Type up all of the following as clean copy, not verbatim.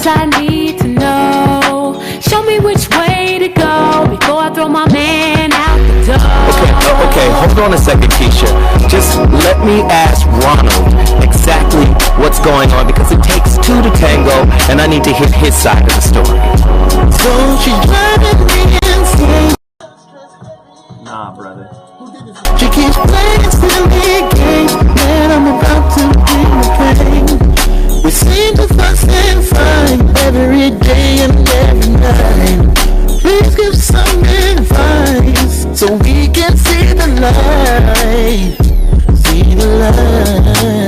'cause I need to know. Show me which way to go before I throw my man out the door. Okay, hold on a second, Keisha. Just let me ask Ronald exactly what's going on, because it takes two to tango, and I need to hear his side of the story. So she's driving me insane. Nah, brother. She keeps playing silly games, and I'm about to bring the pain. We seem to fuss and fight every day and every night. Please give some advice so we can see the light. See the light.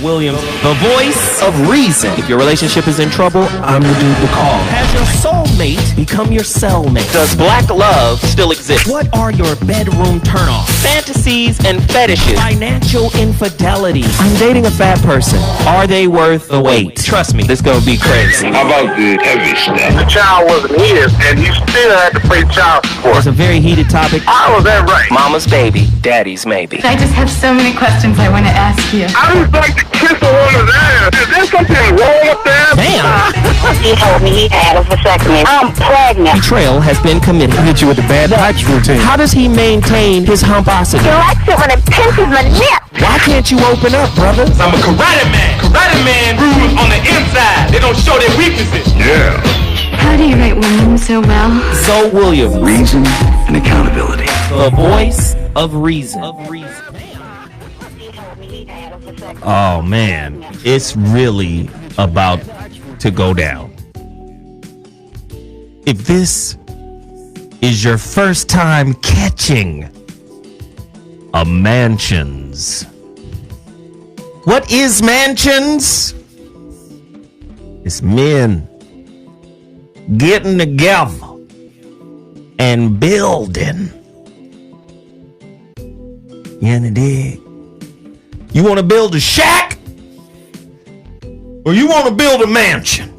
Williams, the voice of reason. If your relationship is in trouble, I'm the dude to call. Has your soulmate become your cellmate? Does black love still exist? What are your bedroom turnoffs? Fantasies and fetishes. Financial infidelity. I'm dating a fat person. Are they worth the wait? Trust me, this gonna be crazy. How about the heavy stuff? The child wasn't his, and you still had to pay child support. It's a very heated topic. How was that right? Mama's baby, daddy's maybe. I just have so many questions I want to ask you. I would like to kiss a woman's ass. Is there something wrong with that? Damn! He told me he had a vasectomy. I'm pregnant. Betrayal has been committed. Hit you with the bad touch routine. How does he maintain his humposity? He likes it when it pinches my lip. Why can't you open up, brother? I'm a karate man. Karate man rules on the inside. They don't show their weaknesses. Yeah. How do you write women so well? Zoe Williams. Reason and accountability. The voice of reason. Oh man, it's really about to go down. If this is your first time catching a Man.Sions, what is Man.Sions? It's men getting together and building. You know, dig? You want to build a shack? Or you want to build a mansion?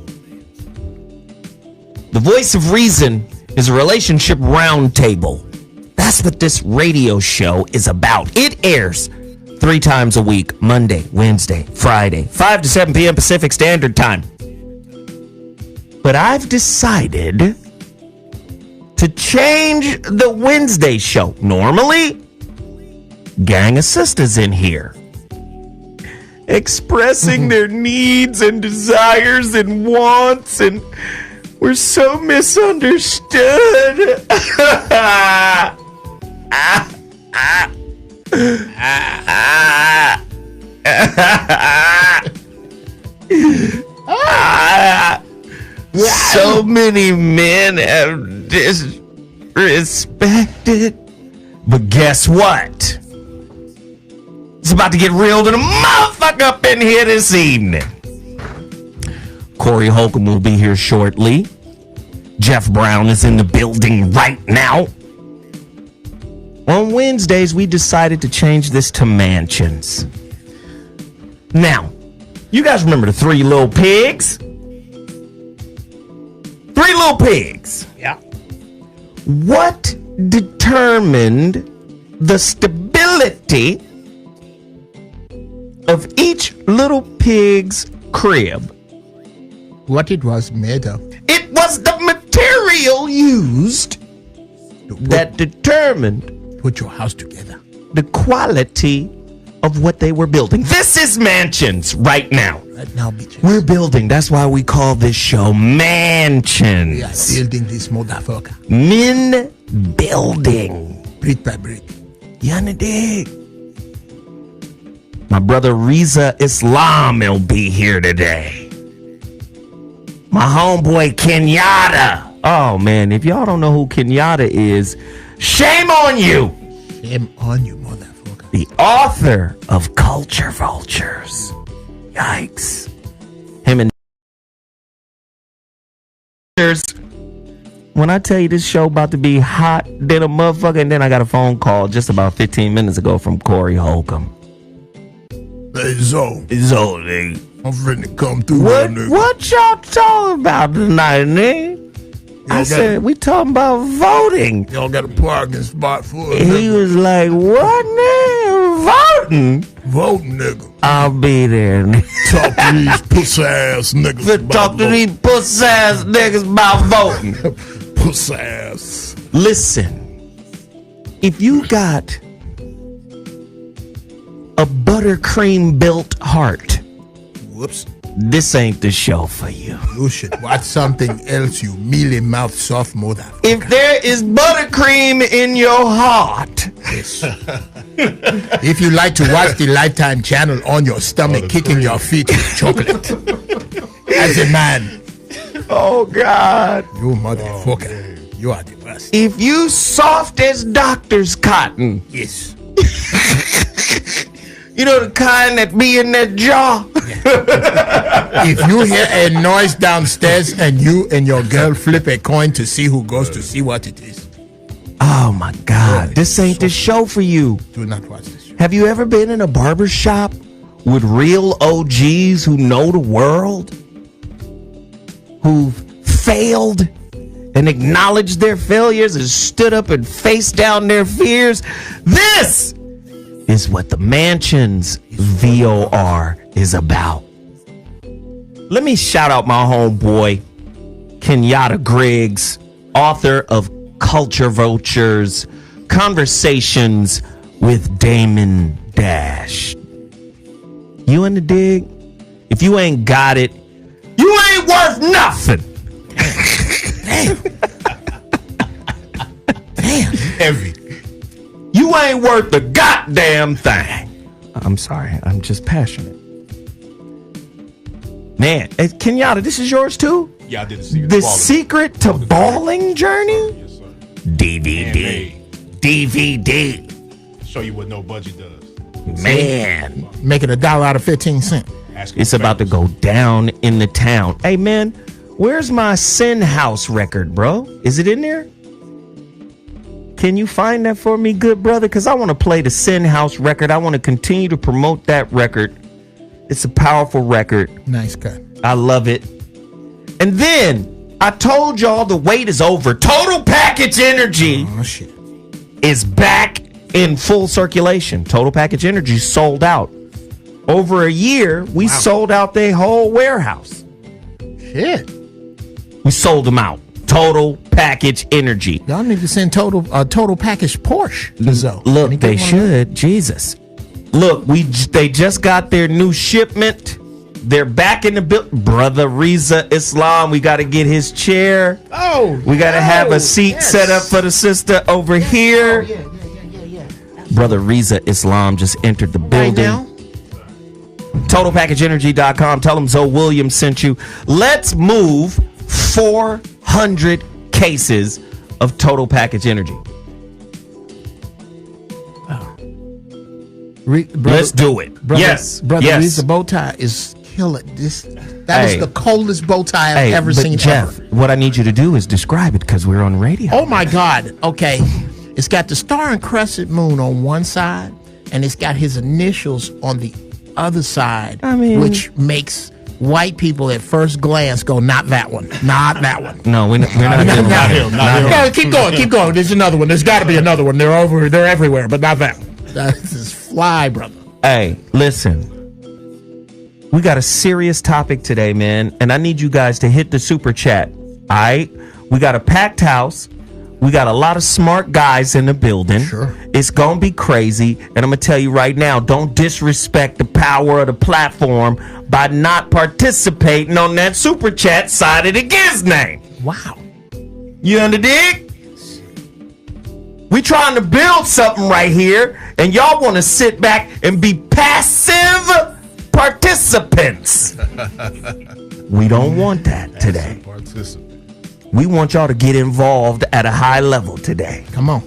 The voice of reason is a relationship roundtable. That's what this radio show is about. It airs 3 times a week, Monday, Wednesday, Friday, 5 to 7 p.m. Pacific Standard Time. But I've decided to change the Wednesday show. Normally, gang of sisters in here, expressing their needs and desires and wants, and we're so misunderstood. So many men have disrespected. But guess what? It's about to get real to the motherfucker up in here this evening. Corey Holcomb will be here shortly. Geoff Brown is in the building right now. On Wednesdays, we decided to change this to Man.Sions. Now, you guys remember the 3 little pigs? 3 little pigs. Yeah. What determined the stability of each little pig's crib? What it was made of. It was the material used that determined Put your house together. the quality of what they were building. This is Man.Sions right now. Right now, bitches. We're building. That's why we call this show Man.Sions. We are building this motherfucker. Men building. Brick by brick. You dig? My brother Rizza Islam will be here today. My homeboy Kenyatta. Oh man, if y'all don't know who Kenyatta is, shame on you. Shame on you, motherfucker. the author of Culture Vultures. Yikes. Him and when I tell you this show about to be hot than a motherfucker, and then I got a phone call just about 15 minutes ago from Corey Holcomb. Hey, Zo. Nigga. I'm finna come through What, there, nigga. what y'all talking about tonight, nigga? I said, we talking about voting. Y'all got a parking spot for us. He was like, what, nigga? Voting? Voting, nigga. I'll be there, nigga. Talk to these pussy ass niggas. Talk to these pussy ass niggas about voting. Pussy ass. Listen, if you got a buttercream built heart, Whoops. this ain't the show for you. You should watch something else, you mealy mouth soft mother. If there is buttercream in your heart, Yes. If you like to watch the Lifetime channel on your stomach, kicking your feet with chocolate. As a man, oh God. you motherfucker, you are the worst. If you soft as doctor's cotton, Yes. you know the kind that be in that jaw. If you hear a noise downstairs and you and your girl flip a coin to see who goes to see what it is, Oh my God, this ain't the show for you. do not watch this show. Have you ever been in a barber shop with real OGs who know the world? Who've failed and acknowledged their failures and stood up and faced down their fears? This is what the Man.Sions VOR is about. Let me shout out my homeboy, Kenyatta Griggs, author of Culture Vultures, Conversations with Damon Dash. You in the dig? If you ain't got it, you ain't worth nothing. Damn. Heavy. You ain't worth the goddamn thing. I'm sorry. I'm just passionate. Man, Kenyatta, this is yours too? Yeah, I did the secret. The Secret to Balling Journey? Yes, sir. DVD. DVD. Show you what no budget does. Man. Making $1 out of 15 cents. It's about to go down in the town. Hey, man, where's my Sin House record, bro? Is it in there? Can you find that for me, good brother? Because I want to play the Sin House record. I want to continue to promote that record. It's a powerful record. Nice cut. I love it. And then I told y'all the wait is over. Total Package Energy Oh, shit. is back in full circulation. Total Package Energy sold out. Over a year, we sold out their whole warehouse. Shit. We sold them out. Total Package Energy. Y'all need to send total package Porsche to Zo. Look, Can you they get one of should. Jesus. Look, they just got their new shipment. They're back in the Brother Rizza Islam. We got to get his chair. Oh, We got to have a seat set up for the sister over here. Yeah. Brother Rizza Islam just entered the building. now? TotalPackageEnergy.com. Tell them Zoe Williams sent you. Let's move 400 cases of Total Package Energy. Let's do it. Yes. Brother Yes. Reed's the bow tie is killing this. That Hey. is the coldest bow tie I've ever but seen Geoff, ever. what I need you to do is describe it because we're on radio. Oh my God. Okay. It's got the star and crescent moon on one side, and it's got his initials on the other side, I mean- which makes white people at first glance go, not that one, not that one. No, we're not doing that. Not him. No, keep going. There's another one. There's got to be another one. They're everywhere, but not that one. This is fly, brother. Hey, listen. We got a serious topic today, man, and I need you guys to hit the super chat. All right? We got a packed house. We got a lot of smart guys in the building. Sure. It's going to be crazy, and I'm going to tell you right now, don't disrespect the power of the platform by not participating on that super chat side of the Giz name. Wow. You under dig? We trying to build something right here, and y'all want to sit back and be passive participants. We don't want that today. We want y'all to get involved at a high level today. Come on.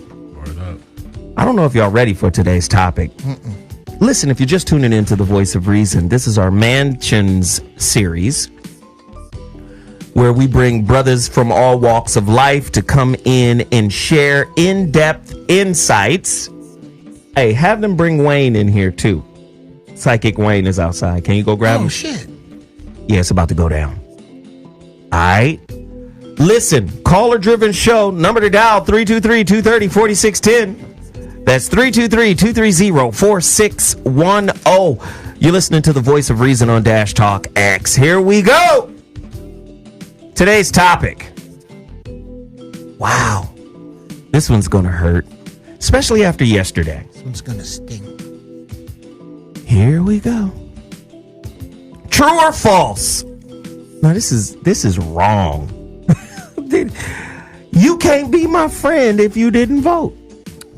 I don't know if y'all ready for today's topic. Listen, if you're just tuning into the Voice of Reason, this is our Man.Sions series where we bring brothers from all walks of life to come in and share in-depth insights. Hey, have them bring Wayne in here too. Psychic Wayne is outside. Can you go grab him? Oh, shit. Yeah, it's about to go down. All right. Listen, caller-driven show. Number to dial, 323-230-4610. That's 323-230-4610. You're listening to the Voice of Reason on Dash Talk X. Here we go. Today's topic. Wow. This one's going to hurt, especially after yesterday. This one's going to sting. Here we go. True or false? Now, this is wrong. You can't be my friend if you didn't vote.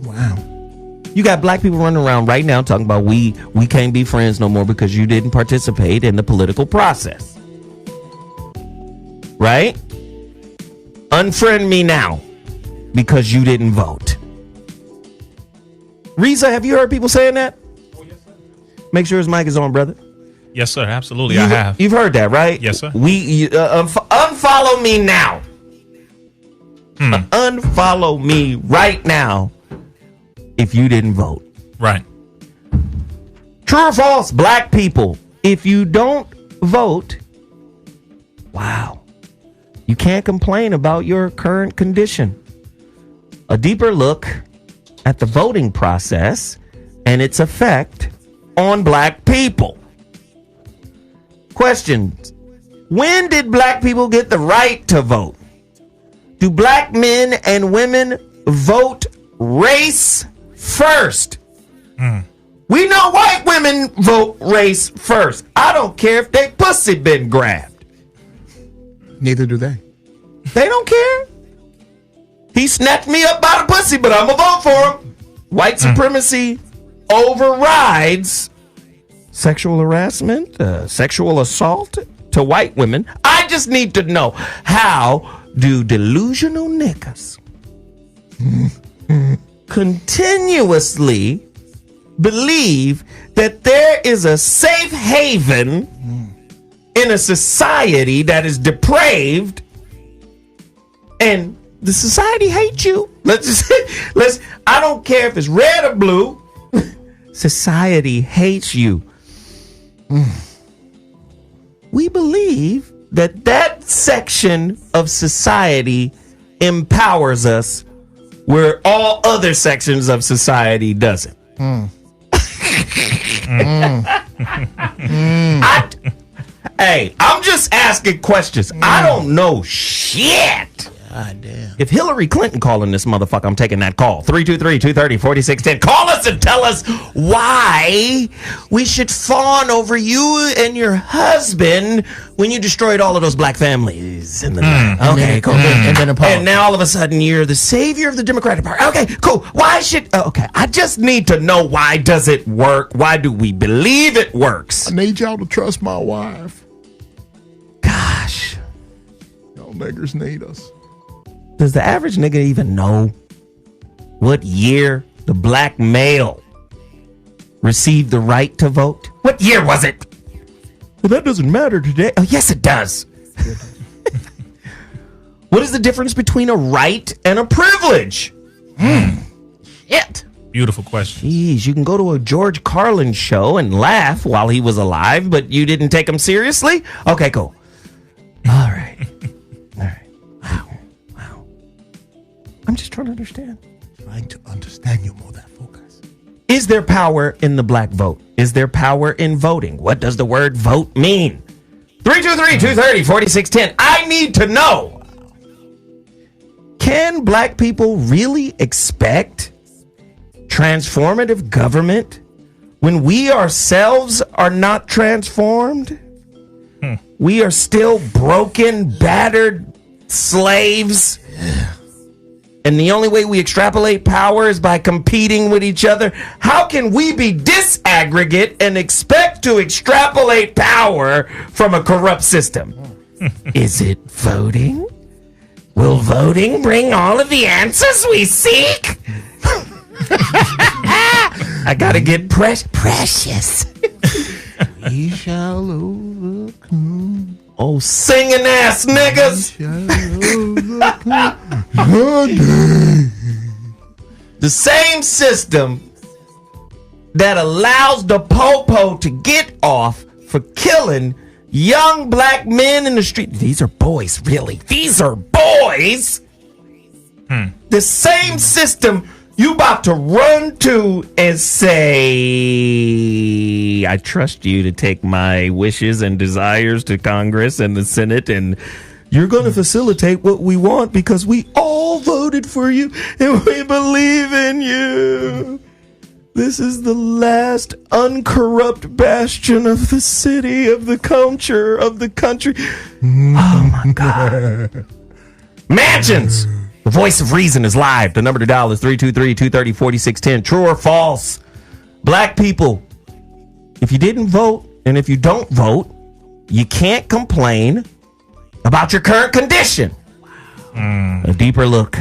Wow. You got black people running around right now talking about we can't be friends no more because you didn't participate in the political process. Right? Unfriend me now because you didn't vote. Rizza, have you heard people saying that? Oh, yes, sir. Make sure his mic is on, brother. Yes, sir. Absolutely. I have. You've heard that, right? Yes, sir. Unfollow me now. Unfollow me right now if you didn't vote. Right. True or false, black people, if you don't vote, wow, you can't complain about your current condition. A deeper look at the voting process and its effect on black people. Questions. When did black people get the right to vote? Do black men and women vote race first? We know white women vote race first. I don't care if they pussy been grabbed. Neither do they. They don't care. He snatched me up by the pussy, but I'm going to vote for him. White supremacy overrides sexual harassment, sexual assault to white women. I just need to know, how do delusional niggas continuously believe that there is a safe haven in a society that is depraved and the society hates you? I don't care if it's red or blue. Society hates you. We believe that section of society empowers us where all other sections of society doesn't. Hey, I'm just asking questions. I don't know shit. God damn. If Hillary Clinton calling this motherfucker, I'm taking that call. 323-230-4610. Call us and tell us why we should fawn over you and your husband when you destroyed all of those black families in the night. Okay, cool. And now all of a sudden you're the savior of the Democratic Party. Okay, cool. Why should... okay, I just need to know, why does it work? Why do we believe it works? I need y'all to trust my wife. Gosh. Y'all niggers need us. Does the average nigga even know what year the black male received the right to vote? What year was it? Well, that doesn't matter today. Oh, yes, it does. What is the difference between a right and a privilege? Shit. Beautiful question. Jeez, you can go to a George Carlin show and laugh while he was alive, but you didn't take him seriously? Okay, cool. All right. I'm just trying to understand. Trying to understand you more, that focus. Is there power in the black vote? Is there power in voting? What does the word vote mean? 323-230-4610. I need to know. Can black people really expect transformative government when we ourselves are not transformed? We are still broken, battered slaves. And the only way we extrapolate power is by competing with each other. How can we be disaggregate and expect to extrapolate power from a corrupt system? Is it voting? Will voting bring all of the answers we seek? I gotta get precious. We shall overcome. Oh, singing ass niggas. The same system that allows the popo to get off for killing young black men in the street. These are boys, really. These are boys. The same system you about to run to and say, I trust you to take my wishes and desires to Congress and the Senate, and you're going to facilitate what we want because we all voted for you and we believe in you. This is the last uncorrupt bastion of the city, of the culture, of the country. Oh, my God. Man.Sions. The voice of reason is live. The number to dial is 323-230-4610. True or false? Black people, if you didn't vote and if you don't vote, you can't complain about your current condition. A deeper look.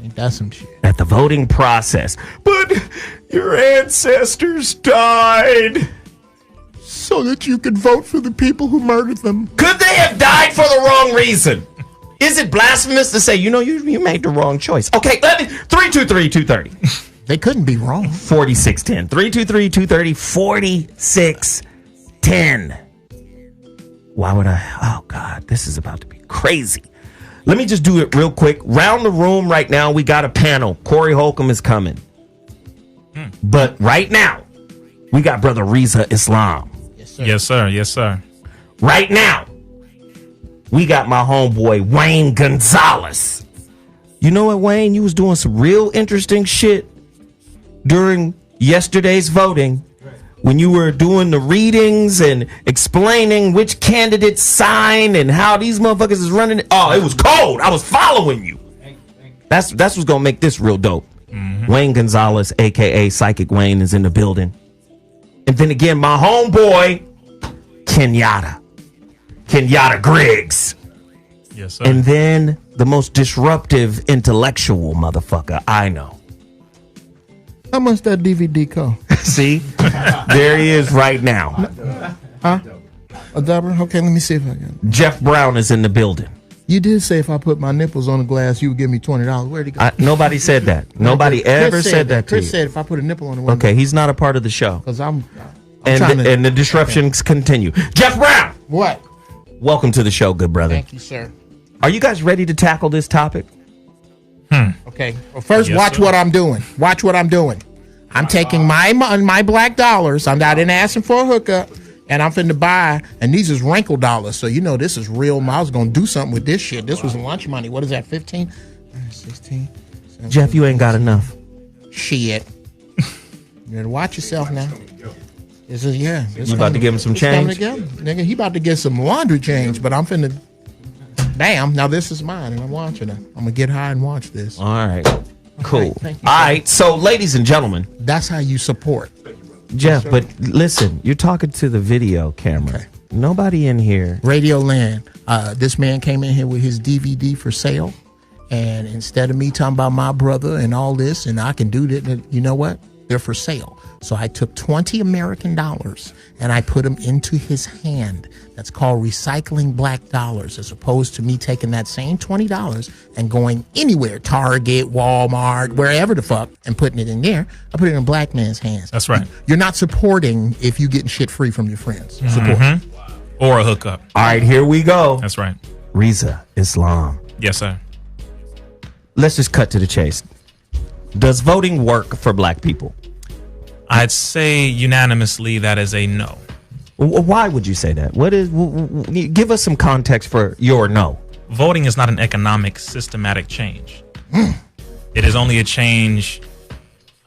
Ain't that some shit? At the voting process. But your ancestors died so that you could vote for the people who murdered them. Could they have died for the wrong reason? Is it blasphemous to say, you made the wrong choice? Okay, 323-230. They couldn't be wrong. 4610. 323-230-4610. Why would I? Oh, God, this is about to be crazy. Let me just do it real quick. Round the room right now, we got a panel. Corey Holcomb is coming. But right now, we got Brother Rizza Islam. Yes, sir. Yes, sir. Yes, sir. Right now, we got my homeboy, Wayne Gonzalez. You know what, Wayne? You was doing some real interesting shit during yesterday's voting when you were doing the readings and explaining which candidates signed and how these motherfuckers is running. Oh, it was cold. I was following you. That's what's going to make this real dope. Wayne Gonzalez, a.k.a. Psychic Wayne, is in the building. And then again, my homeboy, Kenyatta Griggs. Yes, sir. And then the most disruptive intellectual motherfucker I know. How much that DVD cost? See? There he is right now. Huh? A double? Okay, let me see if I can. Geoff Brown is in the building. You did say if I put my nipples on the glass, you would give me $20. Where'd he go? Nobody said that. Nobody ever said that to you. Chris said if I put a nipple on the window. Okay, he's not a part of the show. Because I'm and the disruptions continue. Geoff Brown! What? Welcome to the show, good brother. Thank you, sir. Are you guys ready to tackle this topic? Okay. Well, first, watch what I'm doing. Watch what I'm doing. I'm taking my black dollars. I didn't ask him for a hookup. And I'm finna buy, and these is wrinkle dollars. So, this is real. I was going to do something with this shit. This was lunch money. What is that, 15? 16? 17, Geoff, you ain't got enough. Shit. You better watch yourself now. This is, yeah. You about to give him some change? Nigga, he about to get some laundry change, but I'm finna, bam, now this is mine, and I'm watching it. I'm going to get high and watch this. All right. Cool. Thank you, all right. So, ladies and gentlemen. That's how you support. Geoff, but listen, you're talking to the video camera. Okay. Nobody in here. Radio Land. This man came in here with his DVD for sale. And instead of me talking about my brother and all this, and I can do that, you know what? They're for sale. So I took 20 American dollars and I put them into his hand. That's called recycling black dollars, as opposed to me taking that same $20 and going anywhere, Target, Walmart, wherever the fuck, and putting it in there. I put it in a black man's hands. That's right. You're not supporting if you're getting shit free from your friends. Support. Or a hookup. All right, here we go. That's right. Rizza Islam. Yes, sir. Let's just cut to the chase. Does voting work for black people? I'd say unanimously that is a no. Why would you say that? Give us some context for your no. Voting is not an economic, systematic change. It is only a change,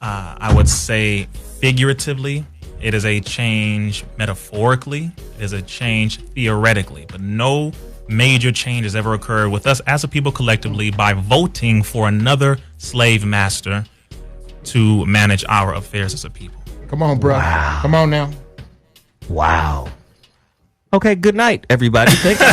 I would say, figuratively. It is a change metaphorically. It is a change theoretically. But no major change has ever occurred with us as a people collectively by voting for another slave master to manage our affairs as a people. Come on, bro. Wow. Come on now. Wow. Okay, good night, everybody. Thank you. No,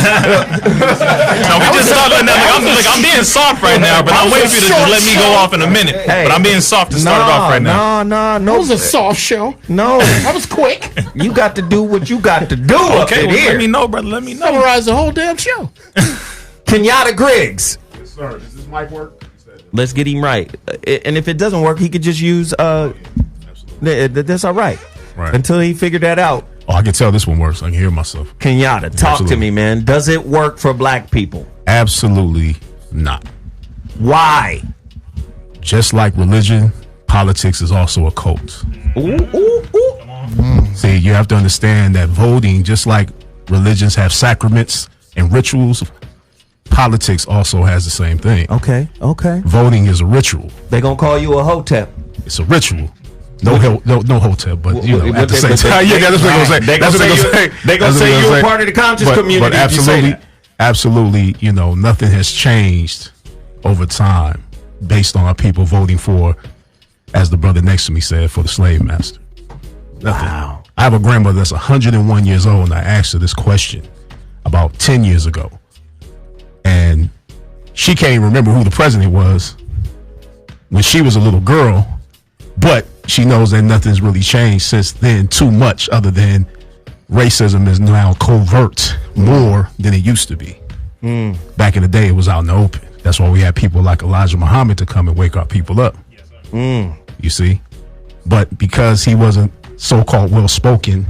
we just started I'm being soft right now, but I'm waiting for you to just let me go off in a minute. Hey. But I'm being soft to start it off right now. No. That was a soft show. No. That was quick. You got to do what you got to do. Okay, well, here. let me know, brother. Let me know. Summarize the whole damn show. Kenyatta Griggs. Yes, sir. Does this mic work? Let's get him right. And if it doesn't work, he could just use. That's all right. Right. Until he figured that out. Oh, I can tell this one works. I can hear myself. Kenyatta, talk Absolutely. to me, man. Does it work for black people? Absolutely not. Why? Just like religion, politics is also a cult. Ooh. See, you have to understand that voting, just like religions have sacraments and rituals, politics also has the same thing. Okay. Voting is a ritual. They gonna call you a hotep. It's a ritual. No hotel, but you know, at the same time, that's what they're gonna say. They gonna say you're a part of the conscious community. But absolutely, you know, nothing has changed over time based on our people voting for, as the brother next to me said, for the slave master. Nothing. Wow. I have a grandmother that's 101 years old, and I asked her this question about 10 years ago, and she can't even remember who the president was when she was a little girl, but she knows that nothing's really changed since then too much, other than racism is now covert more than it used to be. Back in the day, it was out in the open. That's why we had people like Elijah Muhammad to come and wake our people up. You see? But because he wasn't so-called well-spoken,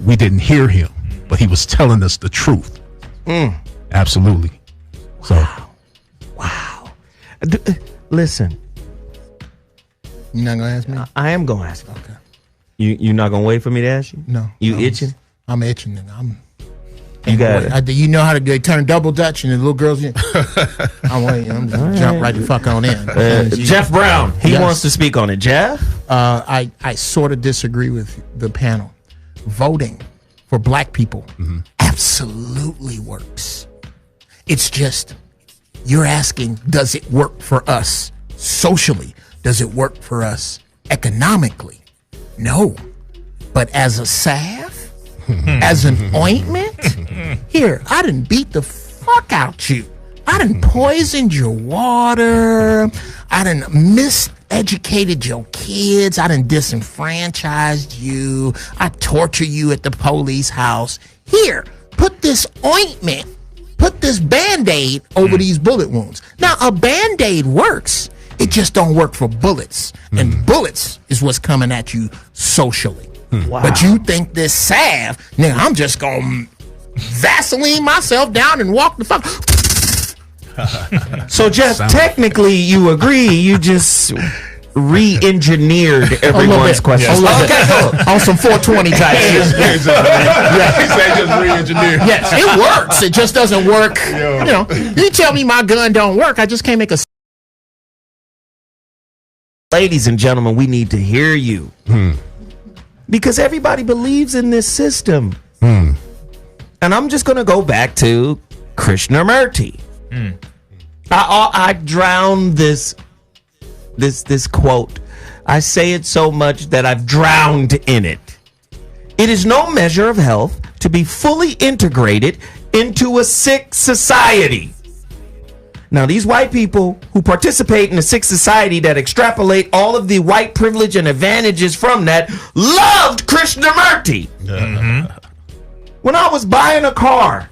we didn't hear him. But he was telling us the truth. Absolutely. So. Wow. Listen. You're not gonna ask me? I am gonna ask you. Okay. You're not gonna wait for me to ask you? No. You itching? I'm itching, nigga. You got it. You know how to they turn double Dutch and the little girls. I'm waiting. I'm just jump right the fuck on in. Jeff Brown. He Yes. wants to speak on it. Jeff? I sort of disagree with the panel. Voting for black people absolutely works. It's just you're asking, does it work for us socially? Does it work for us economically? No. But as a salve, as an ointment, here, I done beat the fuck out you. I done poisoned your water. I done miseducated your kids. I done disenfranchised you. I torture you at the police house. Here, put this ointment, put this Band-Aid over these bullet wounds. Now, a Band-Aid works. It just don't work for bullets. And bullets is what's coming at you socially. Wow. But you think this salve, now I'm just going to Vaseline myself down and walk the fuck. So, Jeff, technically you agree. You just re-engineered everyone's question. On some 420 type shit. He said just re-engineered. Yes, it works. It just doesn't work. You know, you tell me my gun don't work. I just can't make a. Ladies and gentlemen, we need to hear you. Because everybody believes in this system. And I'm just going to go back to Krishnamurti. I drowned this quote. I say it so much that I've drowned in it. It is no measure of health to be fully integrated into a sick society. Now, these white people who participate in a sick society that extrapolate all of the white privilege and advantages from that loved Krishnamurti. When I was buying a car,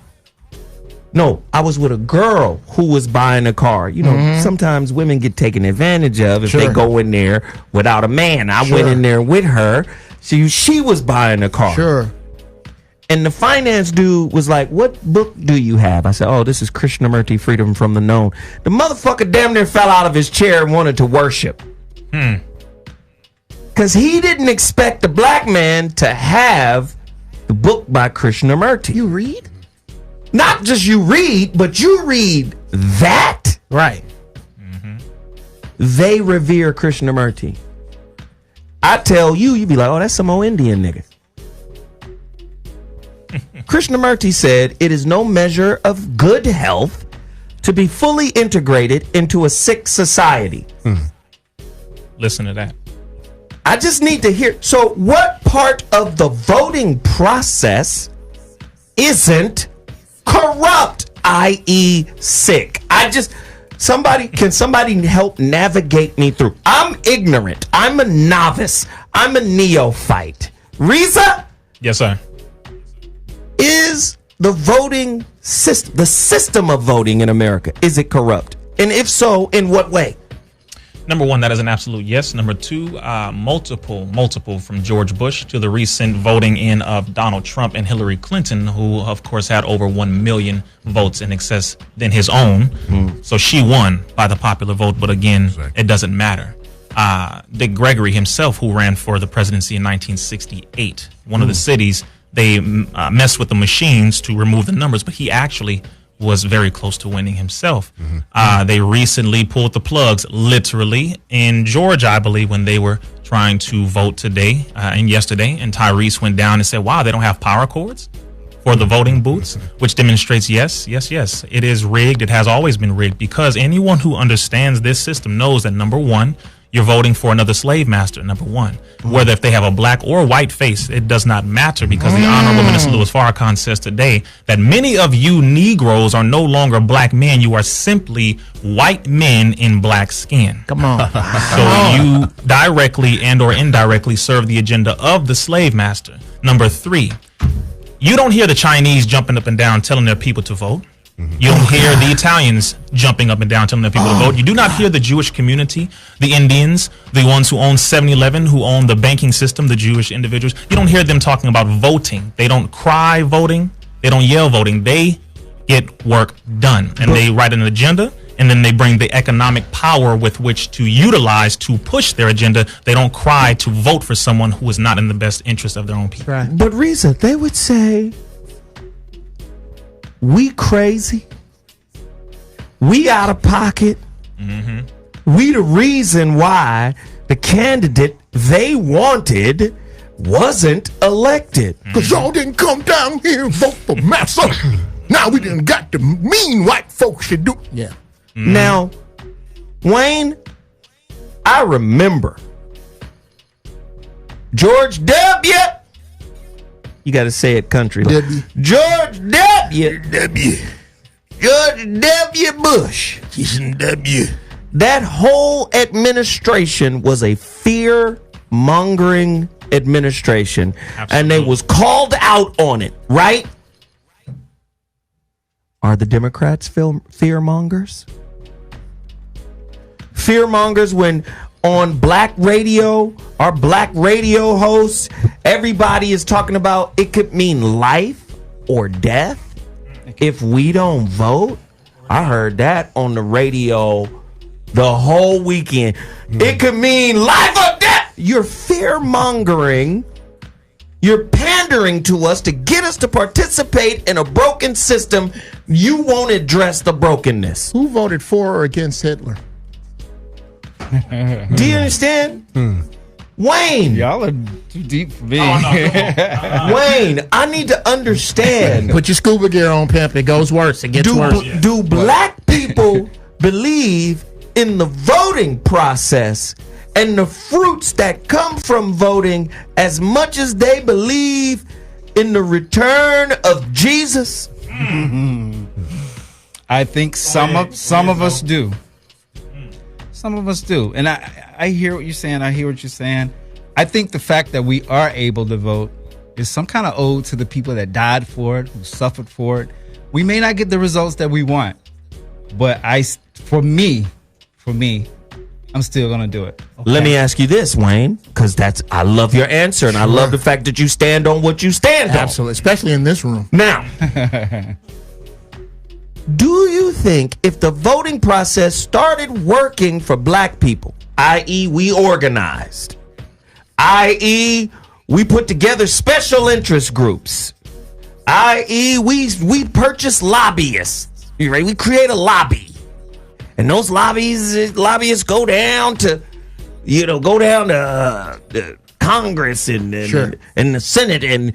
no, I was with a girl who was buying a car. You know, sometimes women get taken advantage of if they go in there without a man. I went in there with her. She was buying a car. Sure. And the finance dude was like, what book do you have? I said, oh, this is Krishnamurti, Freedom from the Known. The motherfucker damn near fell out of his chair and wanted to worship. Because he didn't expect a black man to have the book by Krishnamurti. You read? Not just you read, but you read that. Right. They revere Krishnamurti. I tell you, you'd be like, oh, that's some old Indian nigga. Krishnamurti said, it is no measure of good health to be fully integrated into a sick society. Listen to that. I just need to hear. So what part of the voting process isn't corrupt, i.e. sick? Can somebody help navigate me through? I'm ignorant. I'm a novice. I'm a neophyte. Rizza? Yes, sir. Is the voting system, the system of voting in America, is it corrupt? And if so, in what way? Number one, that is an absolute yes. Number two, multiple from George Bush to the recent voting in of Donald Trump and Hillary Clinton, who of course had over 1 million votes in excess than his own. So she won by the popular vote, but again, it doesn't matter. Dick Gregory himself, who ran for the presidency in 1968, one of the cities, they messed with the machines to remove the numbers, but he actually was very close to winning himself. They recently pulled the plugs, literally, in Georgia, I believe, when they were trying to vote today and yesterday. And Tyrese went down and said, wow, they don't have power cords for the voting booths, which demonstrates, yes, it is rigged. It has always been rigged, because anyone who understands this system knows that, number one, you're voting for another slave master, number one. Whether if they have a black or white face, it does not matter, because the Honorable Minister Louis Farrakhan says today that many of you Negroes are no longer black men. You are simply white men in black skin. Come on. So you directly and or indirectly serve the agenda of the slave master. Number three, you don't hear the Chinese jumping up and down telling their people to vote. You don't hear the Italians jumping up and down telling their people to vote. You do not hear the Jewish community, the Indians, the ones who own 7-Eleven, who own the banking system, the Jewish individuals. You don't hear them talking about voting. They don't cry voting. They don't yell voting. They get work done, and they write an agenda, and then they bring the economic power with which to utilize to push their agenda. They don't cry to vote for someone who is not in the best interest of their own people. Right. But Rizza, they would say, we crazy, we out of pocket, we the reason why the candidate they wanted wasn't elected. Because y'all didn't come down here and vote for massa. Now we done got the mean white folks to do. Yeah. Now, Wayne, I remember George W. You got to say it country. W. George W. George W. Bush. He's in W. That whole administration was a fear-mongering administration. Absolutely. And they was called out on it, right? Are the Democrats fear-mongers? Fear-mongers when on black radio, our black radio hosts, everybody is talking about it could mean life or death if we don't vote. I heard that on the radio the whole weekend. It could mean life or death. You're fear-mongering. You're pandering to us to get us to participate in a broken system. You won't address the brokenness. Who voted for or against Hitler? Do you understand? Wayne. Y'all are too deep for me. Wayne, I need to understand. Put your scuba gear on, pimp. It goes worse. It gets worse. Do black people believe in the voting process and the fruits that come from voting as much as they believe in the return of Jesus? I think some of us do. Some of us do. And I hear what you're saying. I hear what you're saying. I think the fact that we are able to vote is some kind of ode to the people that died for it, who suffered for it. We may not get the results that we want, but for me, I'm still going to do it. Okay? Let me ask you this, Wayne, because I love your answer, and I love the fact that you stand on what you stand on. Absolutely, especially in this room. Now, do you think if the voting process started working for black people, i.e. we organized, i.e. we put together special interest groups, i.e. we purchase lobbyists, right? We create a lobby, and those lobbyists go down to Congress and the Senate and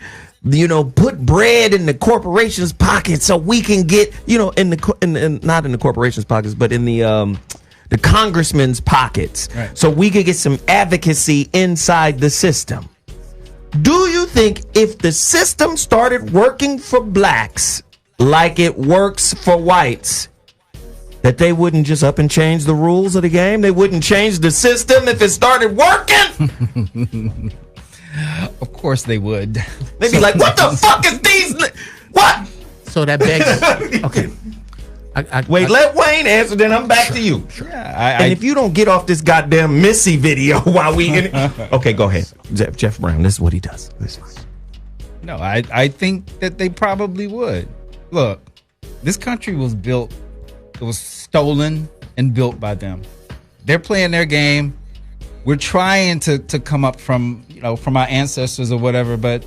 put bread in the corporations' pockets so we can get not in the corporations' pockets, but in the congressmen's pockets, right, so we could get some advocacy inside the system. Do you think if the system started working for blacks like it works for whites, that they wouldn't just up and change the rules of the game? They wouldn't change the system if it started working? Of course they would. They'd be like, what the fuck is these? What? So that begs. Okay. Wait, let Wayne answer, then I'm back to you. Yeah, and if you don't get off this goddamn Missy video while we in it. Okay, go ahead. Jeff Brown, this is what he does. No, I think that they probably would. Look, this country was built, it was stolen and built by them. They're playing their game. We're trying to come up from, from our ancestors or whatever, but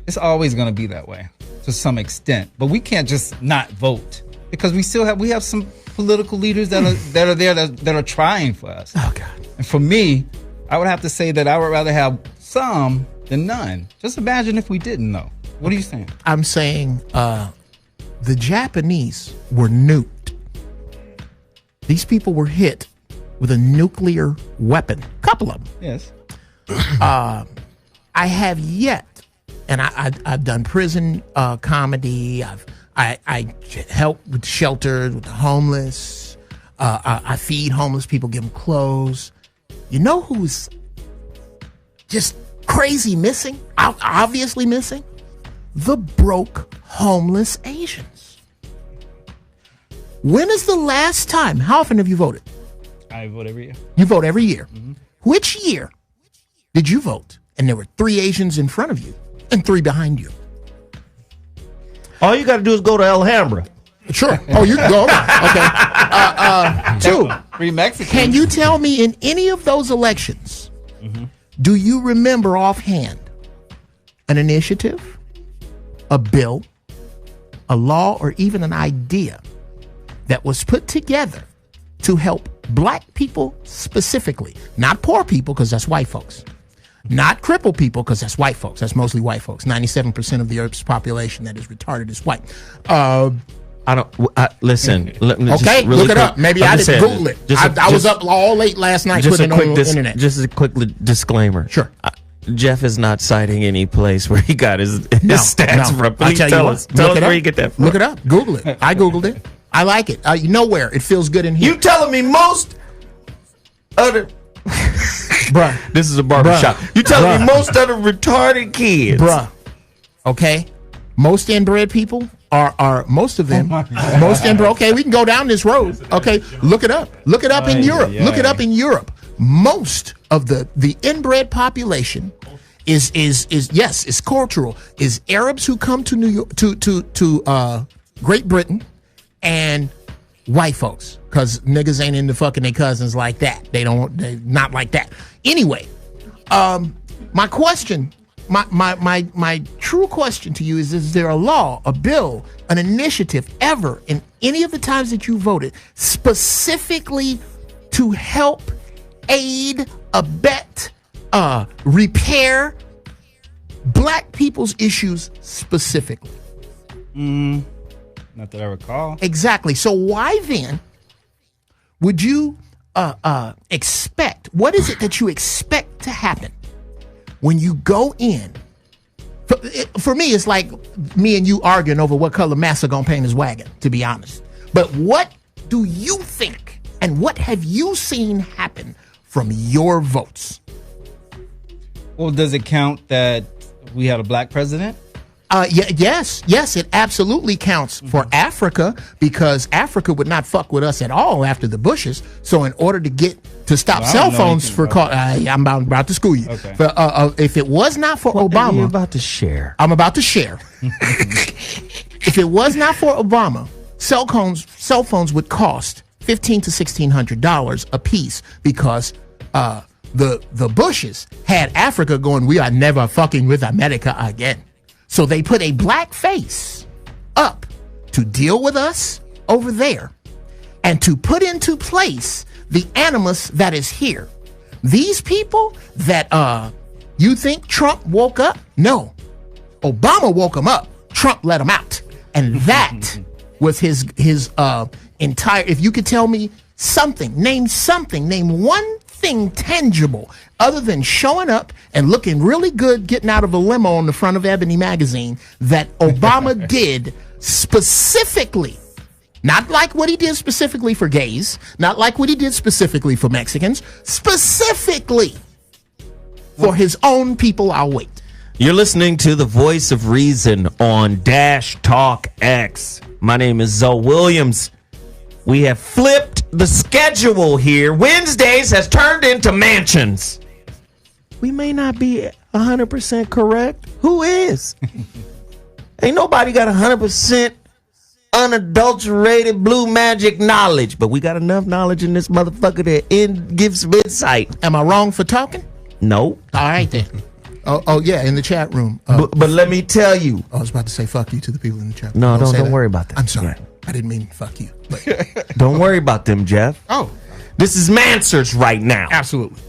it's always going to be that way to some extent. But we can't just not vote. Because we have some political leaders that are there that are trying for us. Oh God! And for me, I would have to say that I would rather have some than none. Just imagine if we didn't, though. What are you saying? I'm saying the Japanese were nuked. These people were hit with a nuclear weapon. Couple of them. Yes. I have yet, and I've done prison comedy. I help with shelters, with the homeless. I feed homeless people, give them clothes. You know who's just crazy missing? Obviously missing? The broke homeless Asians. When is the last time? How often have you voted? I vote every year. You vote every year. Mm-hmm. Which year did you vote? And there were 3 Asians in front of you and 3 behind you. All you got to do is go to Alhambra. Sure. Oh, you can go. Okay. 2. 3 Mexicans. Can you tell me in any of those elections, do you remember offhand an initiative, a bill, a law, or even an idea that was put together to help black people specifically? Not poor people, because that's white folks. Not crippled people, because that's white folks. That's mostly white folks. 97% of the Earth's population that is retarded is white. Listen. Okay, really look it up. Maybe I didn't Google it. I was up all late last night putting it on the internet. Just a quick disclaimer. Sure. Jeff is not citing any place where he got his stats from. Please tell us where you get that from. Look it up. Google it. I Googled it. I like it. Nowhere. It feels good in here. You telling me most other... Bruh. This is a barbershop. You telling me most of the retarded kids. Bruh. Okay. Most inbred people are most of them. Most inbred. Okay, we can go down this road. Okay. Look it up. Look it up in Europe. Look it up in Europe. Most of the inbred population is yes, it's cultural. Is Arabs who come to New York to Great Britain and white folks, because niggas ain't into fucking their cousins like that. They not like that. Anyway, my question, my true question to you is there a law, a bill, an initiative ever in any of the times that you voted specifically to help, aid, abet, repair black people's issues specifically? Not that I recall. Exactly. So why then would you expect, what is it that you expect to happen when you go in? For me, it's like me and you arguing over what color Massa gonna paint his wagon, to be honest. But what do you think, and what have you seen happen from your votes? Well, does it count that we had a black president? Yes, it absolutely counts for Africa, because Africa would not fuck with us at all after the Bushes. So in order to stop cell phones for call, I'm about to school you. Okay. If it was not for Obama, you're about to share. I'm about to share. If it was not for Obama, cell phones would cost $1,500 to $1,600 a piece, because the Bushes had Africa going, we are never fucking with America again. So they put a black face up to deal with us over there and to put into place the animus that is here. These people that you think Trump woke up? No. Obama woke him up. Trump let him out. And that was his entire, if you could tell me something, name one nothing tangible other than showing up and looking really good getting out of a limo on the front of Ebony magazine that Obama did specifically. Not like what he did specifically for gays, not like what he did specifically for Mexicans, specifically for his own people. I'll wait. You're listening to the Voice of Reason on Dash Talk X. My name is Zoe Williams. We have flipped the schedule here. Wednesdays has turned into Man.Sions. We may not be 100% correct. Who is? Ain't nobody got 100% unadulterated blue magic knowledge, but we got enough knowledge in this motherfucker that gives some insight. Am I wrong for talking? No. All right then. Oh yeah, in the chat room. But let me tell you. I was about to say fuck you to the people in the chat room. No, don't worry about that. I'm sorry. Yeah. I didn't mean fuck you. But. Don't worry about them, Geoff. Oh. This is Manswers right now. Absolutely.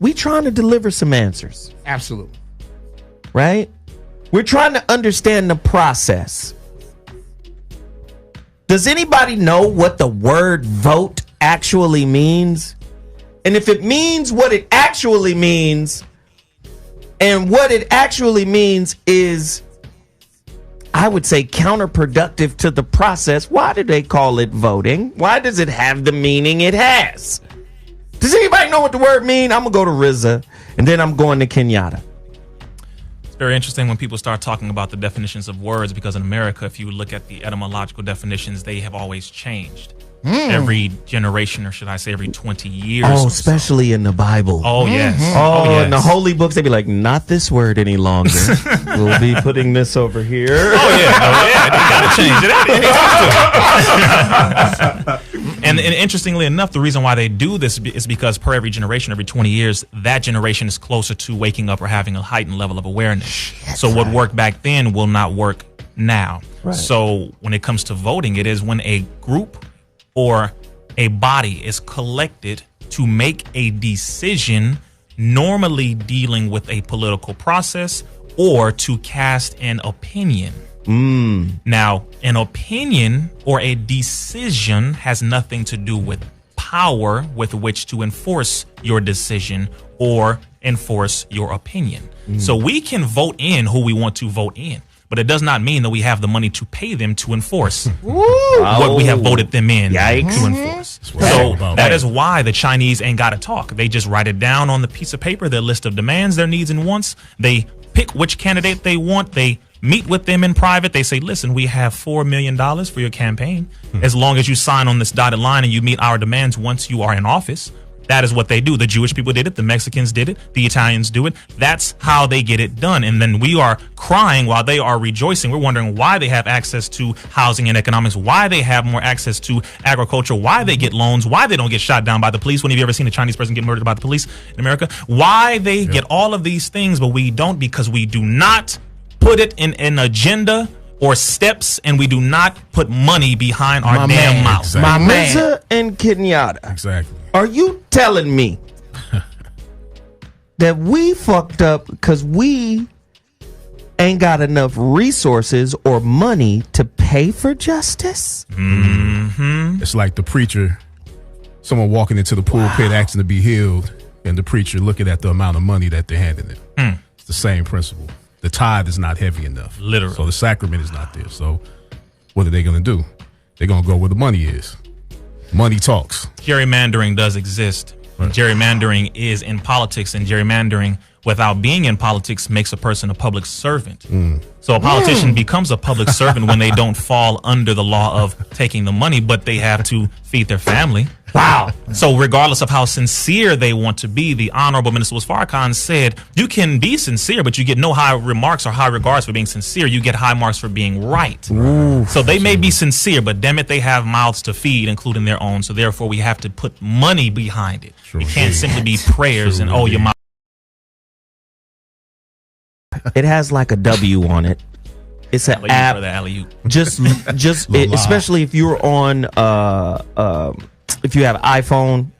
We trying to deliver some answers. Absolutely. Right? We're trying to understand the process. Does anybody know what the word vote actually means? And if it means what it actually means, and what it actually means is, I would say, counterproductive to the process, why do they call it voting? Why does it have the meaning it has? Does anybody know what the word mean? I'm going to go to Rizza, and then I'm going to Kenyatta. It's very interesting when people start talking about the definitions of words, because in America, if you look at the etymological definitions, they have always changed. Every generation, or should I say every 20 years. Oh, especially in the Bible. Oh, yes. Oh, yes. in the holy books, they'd be like, not this word any longer. We'll be putting this over here. Oh, yeah. You got to change it. And interestingly enough, the reason why they do this is because per every generation, every 20 years, that generation is closer to waking up or having a heightened level of awareness. So what worked back then will not work now. Right. So when it comes to voting, it is when a group or a body is collected to make a decision, normally dealing with a political process, or to cast an opinion. Now, an opinion or a decision has nothing to do with power with which to enforce your decision or enforce your opinion. So we can vote in who we want to vote in, but it does not mean that we have the money to pay them to enforce what we have voted them in to enforce. So that is why the Chinese ain't got to talk. They just write it down on the piece of paper, their list of demands, their needs and wants. They pick which candidate they want. They meet with them in private. They say, listen, we have $4 million for your campaign. As long as you sign on this dotted line and you meet our demands once you are in office. That is what they do. The Jewish people did it. The Mexicans did it. The Italians do it. That's how they get it done. And then we are crying while they are rejoicing. We're wondering why they have access to housing and economics, why they have more access to agriculture, why they get loans, why they don't get shot down by the police. When have you ever seen a Chinese person get murdered by the police in America? Why they get all of these things, but we don't, because we do not put it in an agenda or steps, and we do not put money behind our damn mouth. Exactly. Rizza and Kenyatta. Exactly. Are you telling me that we fucked up because we ain't got enough resources or money to pay for justice? It's like the preacher, someone walking into the pulpit asking to be healed, and the preacher looking at the amount of money that they're handing them. It's the same principle. The tithe is not heavy enough. Literally. So the sacrament is not there. So what are they going to do? They're going to go where the money is. Money talks. Gerrymandering does exist. Right. Gerrymandering is in politics, and gerrymandering without being in politics makes a person a public servant. So a politician becomes a public servant when they don't fall under the law of taking the money, but they have to feed their family. Wow. So regardless of how sincere they want to be, the Honorable Minister Farrakhan said, you can be sincere, but you get no high remarks or high regards for being sincere. You get high marks for being right. So they may be sincere, but damn it, they have mouths to feed, including their own. So therefore, we have to put money behind it. It can't simply be prayers and, oh, your mouth. It has like a W on it. It's an app. Just especially if you're on if you have iPhone,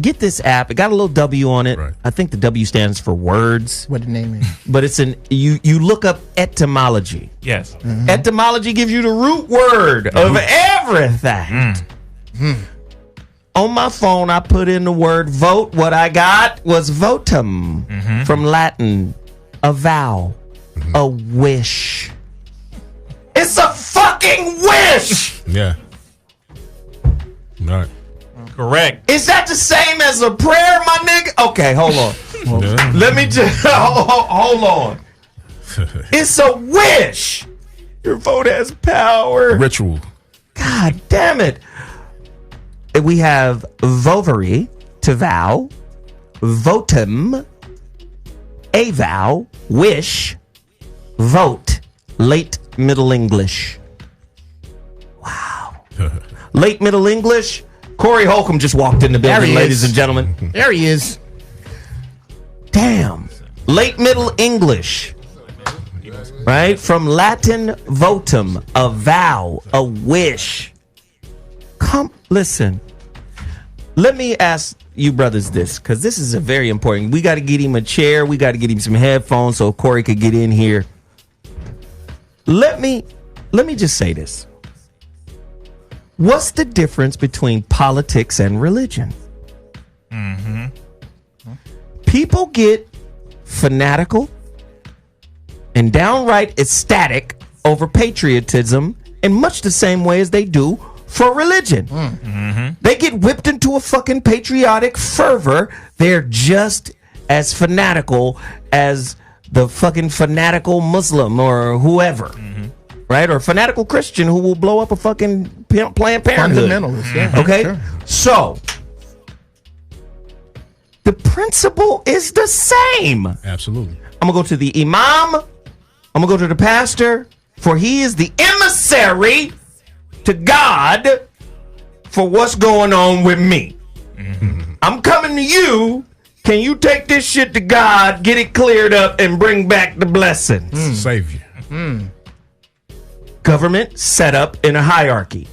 get this app. It got a little W on it. Right. I think the W stands for words. What the name is? But it's you look up etymology. Yes. Etymology gives you the root word of everything. On my phone, I put in the word vote. What I got was votum, from Latin, a vow, a wish. It's a fucking wish! Yeah. All right. Correct. Is that the same as a prayer, my nigga? Okay, hold on. Yeah. Let me just hold on. It's a wish. Your vote has power. Ritual. God damn it. We have vovary, to vow, votum, a vow, wish, vote, late Middle English. Wow. Late Middle English. Corey Holcomb just walked in the building, ladies and gentlemen. There he is. Damn. Late Middle English. Right? From Latin votum, a vow, a wish. Come, listen. Let me ask you brothers this, because this is a very important. We got to get him a chair. We got to get him some headphones so Corey could get in here. Let me just say this. What's the difference between politics and religion? People get fanatical and downright ecstatic over patriotism in much the same way as they do for religion. They get whipped into a fucking patriotic fervor. They're just as fanatical as the fucking fanatical Muslim or whoever. Right? Or fanatical Christian who will blow up a fucking Planned Parenthood. Fundamentalists, yeah. Okay? Sure. So, the principle is the same. Absolutely. I'm going to go to the imam. I'm going to go to the pastor. For he is the emissary to God for what's going on with me. I'm coming to you. Can you take this shit to God, get it cleared up, and bring back the blessings? Savior. Government set up in a hierarchy.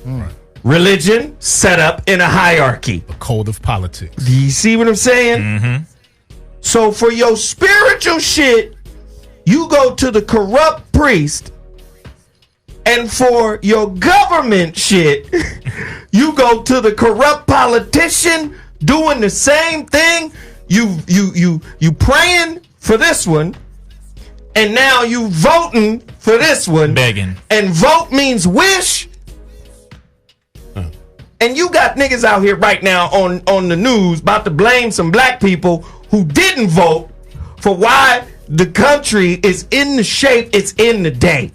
Religion set up in a hierarchy. A code of politics. Do you see what I'm saying? So for your spiritual shit, you go to the corrupt priest. And for your government shit, you go to the corrupt politician doing the same thing. You praying for this one, and now you voting for this one. Begging. And vote means wish. And you got niggas out here right now on the news about to blame some black people who didn't vote for why the country is in the shape it's in today.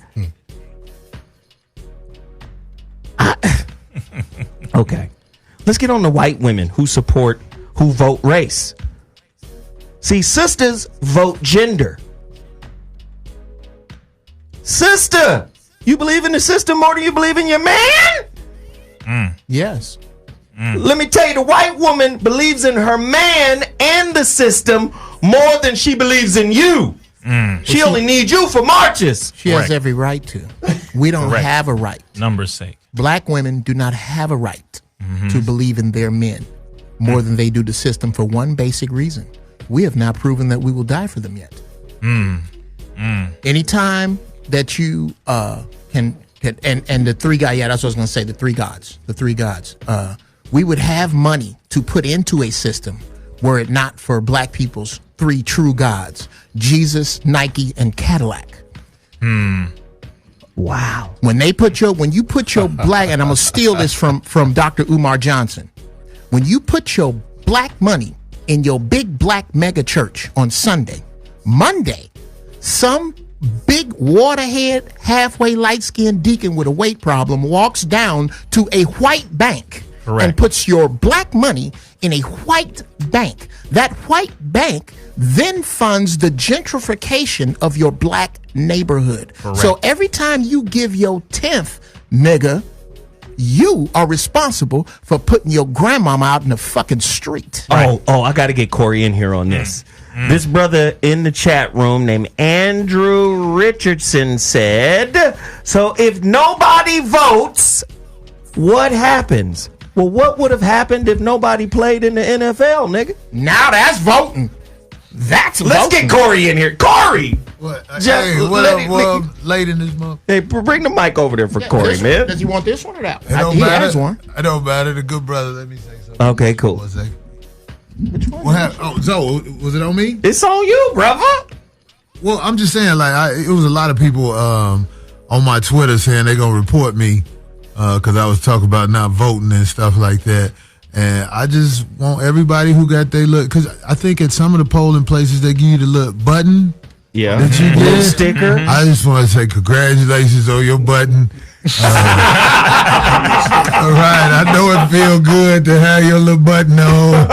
Okay. Let's get on the white women who vote race. See, sisters vote gender. Sister, you believe in the system more than you believe in your man? Yes. Let me tell you, the white woman believes in her man and the system more than she believes in you. She only needs you for marches. She has every right to. We don't have a right. Numbers sake. Black women do not have a right to believe in their men more than they do the system for one basic reason. We have not proven that we will die for them yet. Anytime that you can and the three gods, that's what I was going to say, the three gods, we would have money to put into a system were it not for black people's three true gods, Jesus, Nike, and Cadillac. Wow. When you put your black, and I'm going to steal this from Dr. Umar Johnson. When you put your black money in your big black mega church on Sunday, Monday, some big waterhead, halfway light-skinned deacon with a weight problem walks down to a white bank and puts your black money in a white bank. That white bank then funds the gentrification of your black neighborhood. So every time you give your 10th, nigga, you are responsible for putting your grandmama out in the fucking street. Oh, I got to get Corey in here on this. This brother in the chat room named Andrew Richardson said, so if nobody votes, what happens? Well, what would have happened if nobody played in the NFL, nigga? Now that's voting. That's Let's voting. get Corey in here. Corey! What? Jeff, Hey, what up, late in this month? Hey, bring the mic over there for Corey, This man. one. Does he want this one or that? It don't He matter. has one. It don't matter. The good brother, let me say something. Okay, cool. What happened? Oh, Zoe, was it on me? It's on you, brother. Well, I'm just saying, like, it was a lot of people on my Twitter saying they're gonna report me because I was talking about not voting and stuff like that. And I just want everybody who got their look, because I think at some of the polling places they give you the little button. Yeah, that you little get. sticker. I just want to say congratulations on your button. All right, I know it feel good to have your little button on.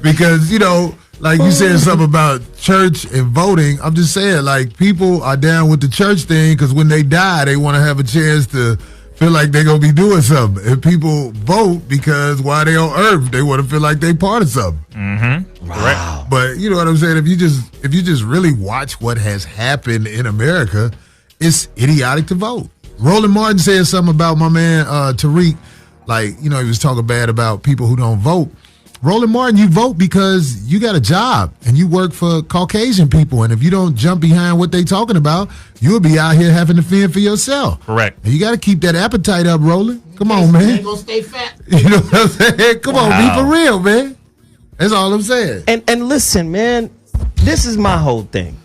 Because, you know, like you said something about church and voting. I'm just saying, like, people are down with the church thing because when they die, they want to have a chance to feel like they're going to be doing something. And people vote because while they're on earth, they want to feel like they're part of something. Mm-hmm. Wow. But you know what I'm saying? If you just really watch what has happened in America, it's idiotic to vote. Roland Martin said something about my man Tariq, like, you know, he was talking bad about people who don't vote. Roland Martin, you vote because you got a job and you work for Caucasian people, and if you don't jump behind what they talking about, you'll be out here having to fend for yourself. Correct. And you got to keep that appetite up, Roland. Come on, man. Ain't gonna stay fat. You know what I'm saying? Come on, be for real, man. That's all I'm saying. And listen, man, this is my whole thing.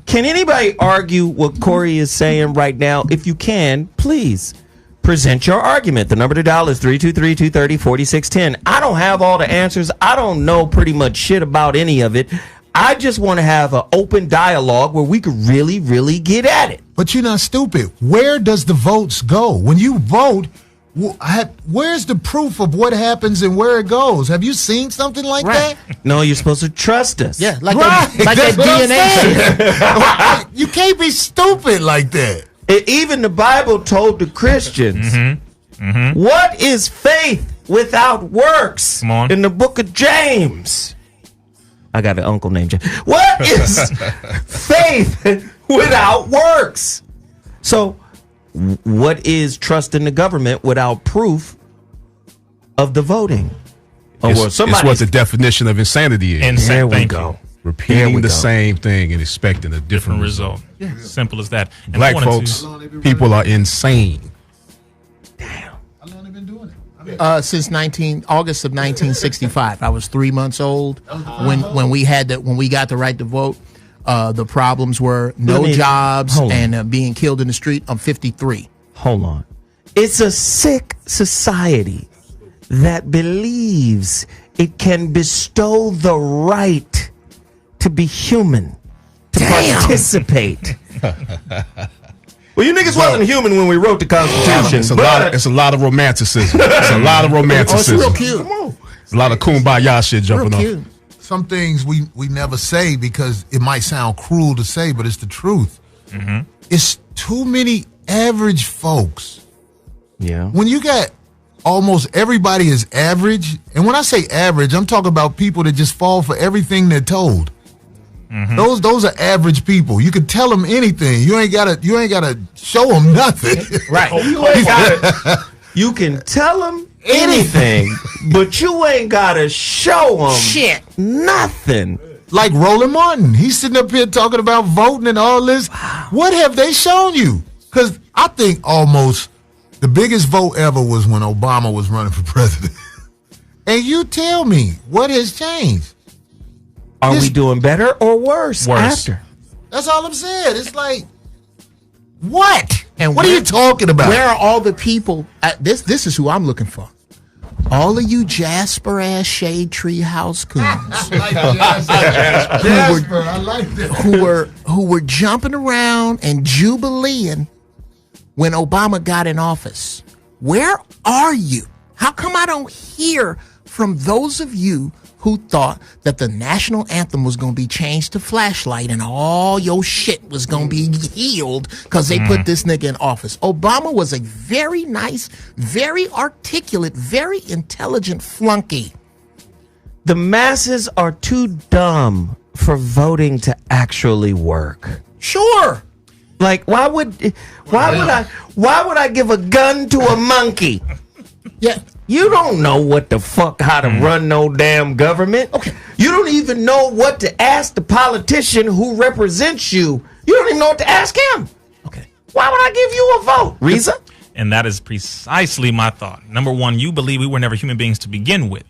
Can anybody argue what Corey is saying right now? If you can, please present your argument. The number to dial is 323-230-4610. I don't have all the answers. I don't know pretty much shit about any of it. I just want to have an open dialogue where we could really, really get at it. But you're not stupid. Where does the votes go? When you vote, where's the proof of what happens and where it goes? Have you seen something like that? No, you're supposed to trust us. Yeah, like Right. that That's what I'm DNA shit. You can't be stupid like that. Even the Bible told the Christians, what is faith without works? Come on. In the book of James. I got an uncle named James. What is faith without works? So, what is trust in the government without proof of the voting? It's what the definition of insanity is. There we Thank go. you. Repeating the same thing and expecting a different result. Yeah. Simple as that. And Black I wanted folks, to- people are insane. How long they been doing it? Since August of 1965. I was 3 months old when we got the right to vote. The problems were no jobs and being killed in the street. I'm 53. Hold on. It's a sick society that believes it can bestow the right to be human, to participate. Well, you niggas wasn't human when we wrote the Constitution. It's a lot of romanticism. It's a lot of romanticism. Oh, it's real cute. It's a lot of kumbaya shit jumping Real off. cute. Some things we never say because it might sound cruel to say, but it's the truth. It's too many average folks. Yeah. When you got almost everybody is average, and when I say average, I'm talking about people that just fall for everything they're told. Those are average people. You can tell them anything. You ain't gotta show them nothing. Right. You can tell them anything, but you ain't gotta show them Shit. nothing. Like Roland Martin, he's sitting up here talking about voting and all this. What have they shown you? Because I think almost the biggest vote ever was when Obama was running for president. And you tell me, what has changed? Are we doing better or worse after? That's all I'm saying. It's like, what? And what are you talking about? Where are all the people? This is who I'm looking for. All of you Jasper ass shade tree house coons Jasper, I like that. who were jumping around and jubileeing when Obama got in office. Where are you? How come I don't hear from those of you who thought that the national anthem was going to be changed to Flashlight and all your shit was going to be healed because they put this nigga in office? Obama was a very nice, very articulate, very intelligent flunky. The masses are too dumb for voting to actually work. Sure. Like, why would I give a gun to a monkey? Yeah. You don't know what the fuck how to run no damn government. Okay. You don't even know what to ask the politician who represents you. You don't even know what to ask him. Okay. Why would I give you a vote, Rizza? And that is precisely my thought. Number one, you believe we were never human beings to begin with.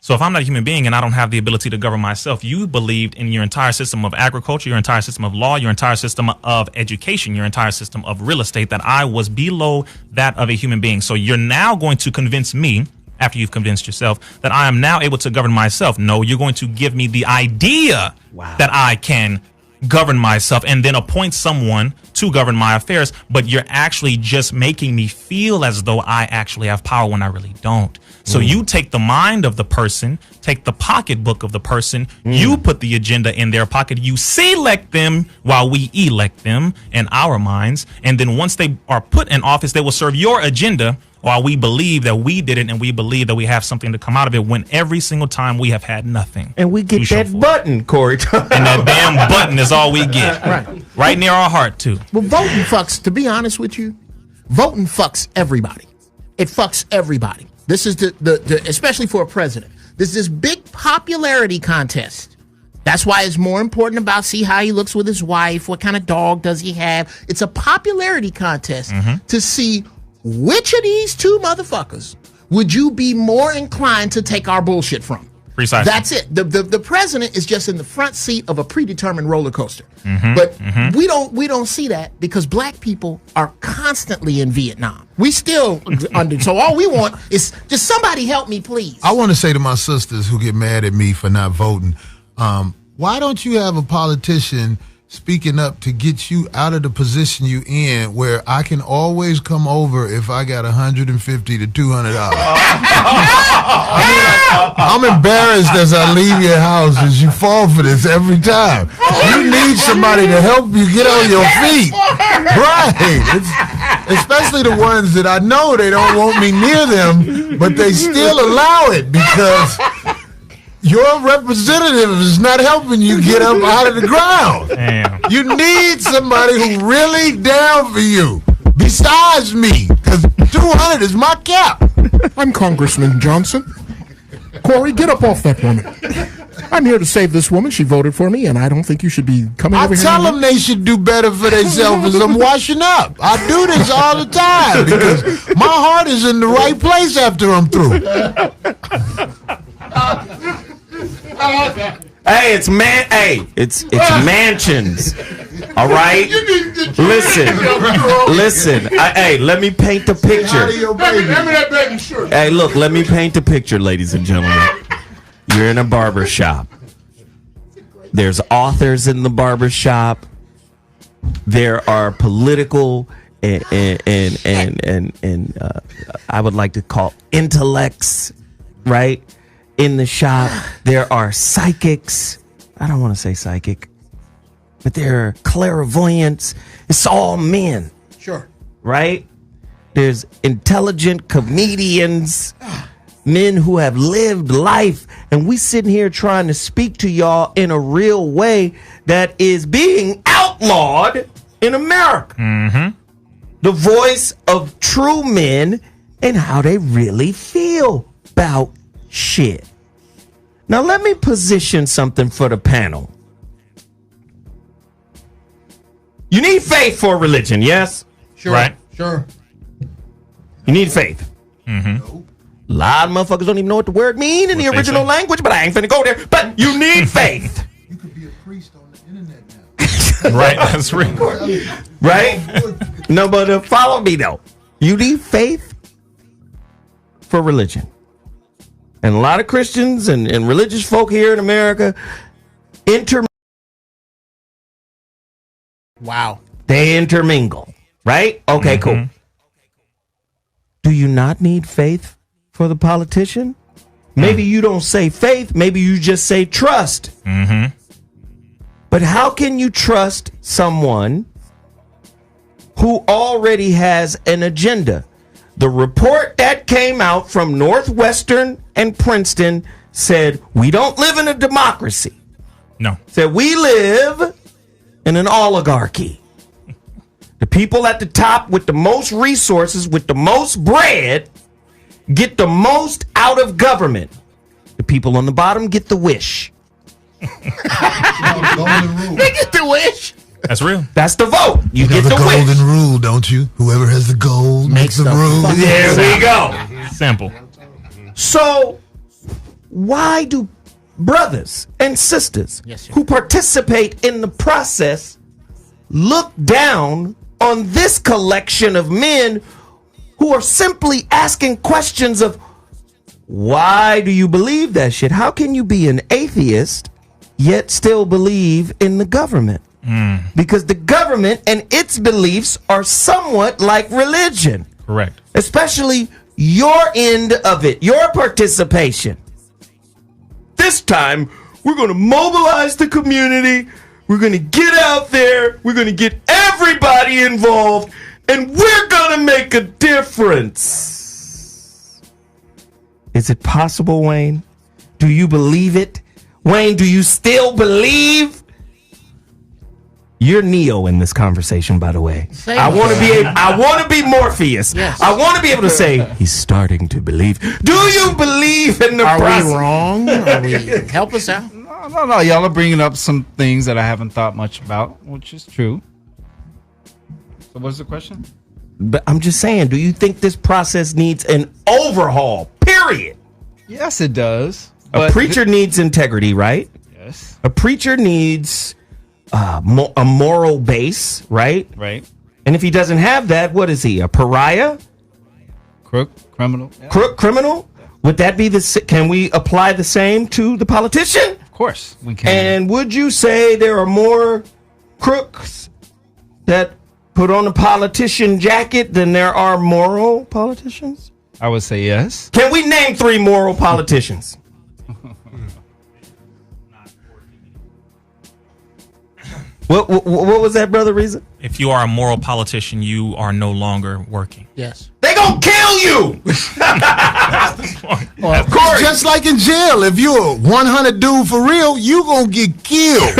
So if I'm not a human being and I don't have the ability to govern myself, you believed in your entire system of agriculture, your entire system of law, your entire system of education, your entire system of real estate, that I was below that of a human being. So you're now going to convince me, after you've convinced yourself, that I am now able to govern myself. No, you're going to give me the idea that I can govern myself and then appoint someone to govern my affairs, but you're actually just making me feel as though I actually have power when I really don't. So you take the mind of the person, take the pocketbook of the person, you put the agenda in their pocket, you select them while we elect them in our minds, and then once they are put in office, they will serve your agenda while we believe that we did it and we believe that we have something to come out of it, when every single time we have had nothing. And we get that button, Corey. And that damn button is all we get. Right near our heart, too. Well, voting fucks, to be honest with you, voting fucks everybody. It fucks everybody. This is the especially for a president. This is this big popularity contest. That's why it's more important about see how he looks with his wife, what kind of dog does he have. It's a popularity contest to see which of these two motherfuckers would you be more inclined to take our bullshit from. Precisely. That's it. The president is just in the front seat of a predetermined roller coaster. But we don't see that because black people are constantly in Vietnam. We still under. So all we want is just somebody help me, please. I want to say to my sisters who get mad at me for not voting, why don't you have a politician speaking up to get you out of the position you in, where I can always come over if I got $150 to $200. I'm embarrassed as I leave your house as you fall for this every time. You need somebody to help you get on your feet. Right. Especially the ones that I know they don't want me near them, but they still allow it because your representative is not helping you get up out of the ground. Damn. You need somebody who's really down for you, besides me, because 200 is my cap. I'm Congressman Johnson. Corey, get up off that woman. I'm here to save this woman. She voted for me, and I don't think you should be coming over here. I tell them they should do better for themselves as I'm washing up. I do this all the time because my heart is in the right place after I'm through. Hey, it's Man.Sions. All right? Listen. Hey, let me paint the picture. Hey, look, let me paint the picture, ladies and gentlemen. You're in a barber shop. There's authors in the barber shop. There are political and I would like to call intellects, right? In the shop. There are psychics. I don't want to say psychic, but there are clairvoyants. It's all men. Sure. Right? There's intelligent comedians, men who have lived life, and we sitting here trying to speak to y'all in a real way that is being outlawed in America. The voice of true men and how they really feel about shit. Now let me position something for the panel. You need faith for religion, yes? Sure. Right. Sure. You need faith. A lot of motherfuckers don't even know what the word mean in the original language, but I ain't finna go there. But you need faith. You could be a priest on the internet now. Right, that's real. Right? No, but follow me though. You need faith for religion. And a lot of Christians and religious folk here in America they intermingle, right? Okay, cool. Do you not need faith for the politician? Maybe you don't say faith, maybe you just say trust. But how can you trust someone who already has an agenda? The report that came out from Northwestern and Princeton said we don't live in a democracy. No. Said we live in an oligarchy. The people at the top with the most resources, with the most bread, get the most out of government. The people on the bottom get the wish. They get the wish. That's real. That's the vote. You get the the golden wish. rule, don't you? Whoever has the gold makes the rule. There we go. Simple. So, why do brothers and sisters who participate in the process look down on this collection of men who are simply asking questions of why do you believe that shit? How can you be an atheist yet still believe in the government? Because the government and its beliefs are somewhat like religion. Correct. Especially your end of it, your participation. This time, we're going to mobilize the community. We're going to get out there. We're going to get everybody involved. And we're going to make a difference. Is it possible, Wayne? Do you believe it? Wayne, do you still believe? You're Neo in this conversation, by the way. I want to be Morpheus. Yes. I want to be able to say he's starting to believe. Do you believe in the process? Are we wrong? Help us out. No. Y'all are bringing up some things that I haven't thought much about, which is true. So what's the question? But I'm just saying, do you think this process needs an overhaul? Period. Yes, it does. A preacher needs integrity, right? Yes. A preacher needs a moral base, right? Right. And if he doesn't have that, what is he? A pariah? Crook, criminal. Yeah. Crook, criminal? Would that be can we apply the same to the politician? Of course, we can. And would you say there are more crooks that put on a politician jacket than there are moral politicians? I would say yes. Can we name 3 moral politicians? What was that, Brother Rizza? If you are a moral politician, you are no longer working. Yes. They gonna kill you! Well, of course. Just like in jail, if you're a 100 dude for real, you gonna get killed.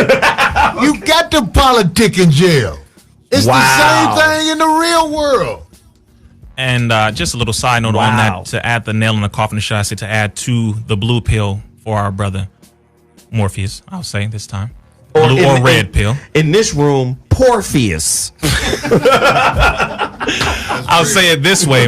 You got to politic in jail. It's the same thing in the real world. And just a little side note on that, to add the nail in the coffin, should I say, to add to the blue pill for our brother Morpheus, I'll say this time. Blue or red pill. In this room, Porpheus. I'll say it this way: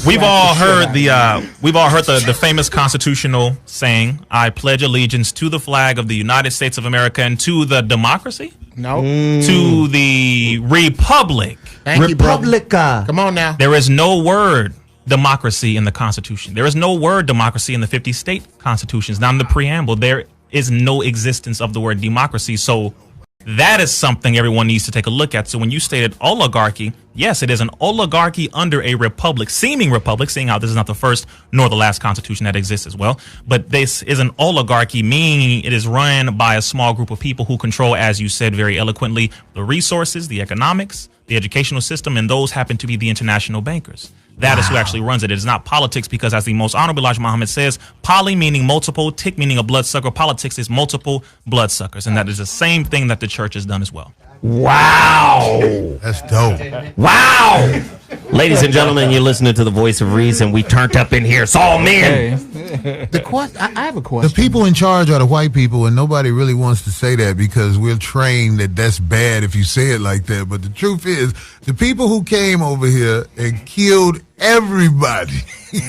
we've all heard the famous constitutional saying, "I pledge allegiance to the flag of the United States of America and to the democracy." No. To the republic. Thank you, brother. Republica. Come on now. There is no word democracy in the Constitution. There is no word democracy in the 50 state constitutions. Now in the preamble, there is no existence of the word democracy. So that is something everyone needs to take a look at. So when you stated oligarchy, yes, it is an oligarchy under a republic, seeming republic, seeing how this is not the first nor the last constitution that exists as well. But this is an oligarchy, meaning it is run by a small group of people who control, as you said very eloquently, the resources, the economics, the educational system, and those happen to be the international bankers. That is who actually runs it. It is not politics, because as the most honorable Elijah Muhammad says, poly meaning multiple, tick meaning a bloodsucker, politics is multiple bloodsuckers. And that is the same thing that the church has done as well. Wow. That's dope. Wow. Ladies and gentlemen, you're listening to the voice of reason. We turned up in here. It's all men. I have a question. The people in charge are the white people, and nobody really wants to say that because we're trained that that's bad if you say it like that. But the truth is, the people who came over here and killed everybody,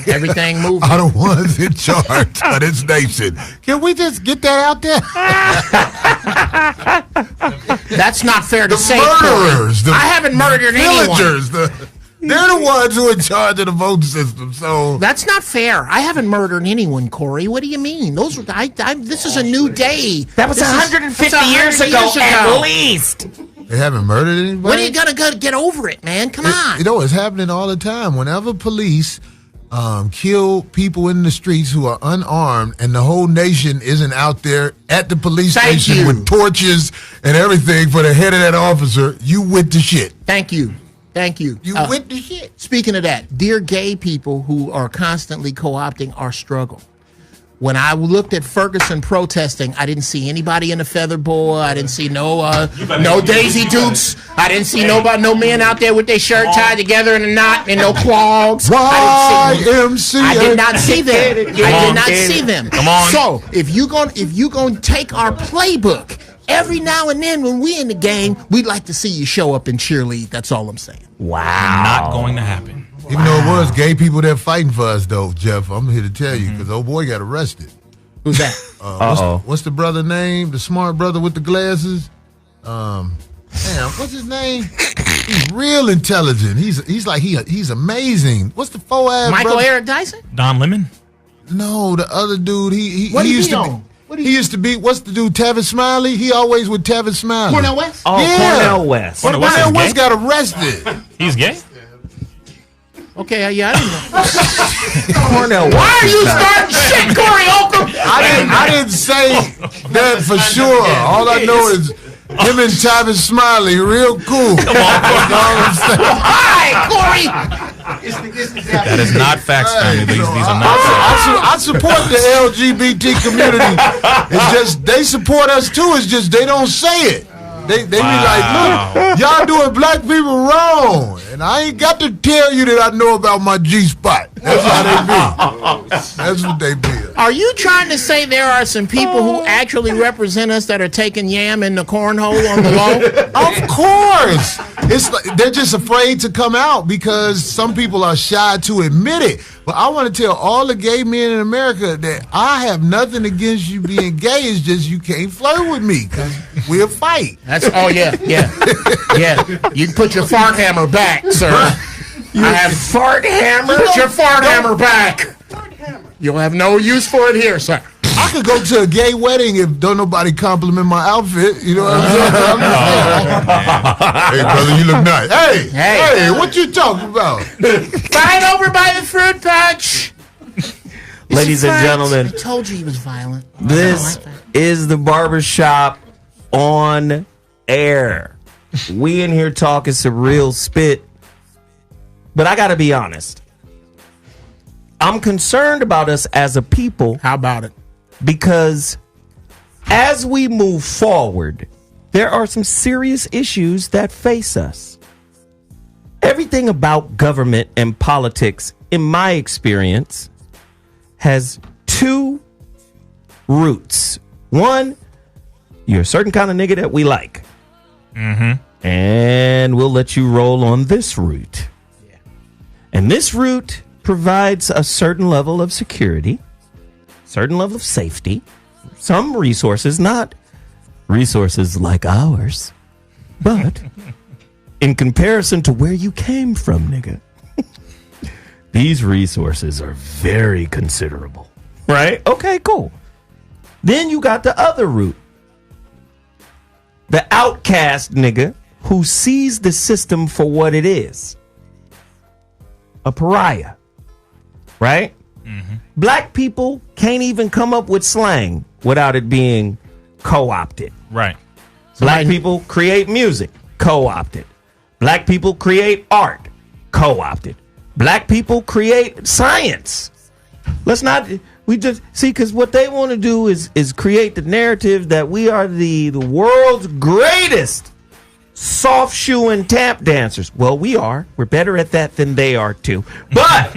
everything moving, are the ones in charge of this nation. Can we just get that out there? That's not fair to say. Murderers, I haven't murdered villagers, anyone. They're the ones who are in charge of the voting system. So that's not fair. I haven't murdered anyone, Corey. What do you mean? This is a new day. That was 150 years ago, at least. They haven't murdered anybody? When are you going to get over it, man? Come on. You know, it's happening all the time. Whenever police kill people in the streets who are unarmed and the whole nation isn't out there at the police station with torches and everything for the head of that officer, you with the shit. Thank you. You with the shit. Speaking of that, dear gay people who are constantly co-opting our struggle. When I looked at Ferguson protesting, I didn't see anybody in a feather boa. I didn't see no Daisy Dukes. I didn't see no men out there with their shirt tied together in a knot and no clogs. YMCA. I did not see them. I did not see them. Come on. So if you gonna take our playbook, every now and then when we in the game, we'd like to see you show up and cheerlead. That's all I'm saying. Wow. Not going to happen. Even though it was gay people that fighting for us, though, Geoff, I'm here to tell you because old boy got arrested. Who's that? What's the brother name? The smart brother with the glasses? Damn, what's his name? He's real intelligent. He's amazing. What's the ass Michael brother? Eric Dyson? Don Lemon? No, the other dude. He What used he to on? be. He used to be. What's the dude? Tavis Smiley. He always with Tavis Smiley. Cornel West? Oh, Yeah. Cornel West. Cornel West is Cornel West gay? got arrested. He's gay? Okay, yeah, I didn't know. Cornel West. Why are you starting shit, Corey Holcomb? I didn't say that for sure. All I know is him and Tavis Smiley real cool. Come on, that's all I'm saying. Hi, Corey. That is not facts, family. These are not facts. I support the LGBT community. It's just they support us too. It's just they don't say it. They be like, look, y'all doing black people wrong, and I ain't got to tell you that I know about my G-spot. That's how they be. That's what they be. Are you trying to say there are some people who actually represent us that are taking yam in the cornhole on the low? Of course. It's like, they're just afraid to come out because some people are shy to admit it. But I want to tell all the gay men in America that I have nothing against you being gay. It's just you can't flirt with me because we'll fight. Yeah. You can put your fart hammer back, sir. I have Fart hammer? Put your fart hammer back. You'll have no use for it here, sir. I could go to a gay wedding if don't nobody compliment my outfit. You know what I'm saying? Hey, brother, you look nice. Hey, what you talking about? Right over by the fruit punch. Ladies and gentlemen, I told you he was violent. this is the barbershop on air. We in here talking some real spit. But I got to be honest. I'm concerned about us as a people. How about it? Because as we move forward, there are some serious issues that face us. Everything about government and politics, in my experience, has two roots. One, you're a certain kind of nigga that we like. And we'll let you roll on this route. And this route provides a certain level of security, certain level of safety, some resources, not resources like ours, but in comparison to where you came from, nigga, these resources are very considerable, right? Okay, cool. Then you got the other route, the outcast nigga who sees the system for what it is, a pariah, right? Black people can't even come up with slang without it being co-opted. Right. Black people create music, co-opted. Black people create art, co-opted. Black people create science. Let's not, we just, see, because what they want to do is create the narrative that we are the world's greatest soft shoe and tap dancers. Well, we are. We're better at that than they are too. But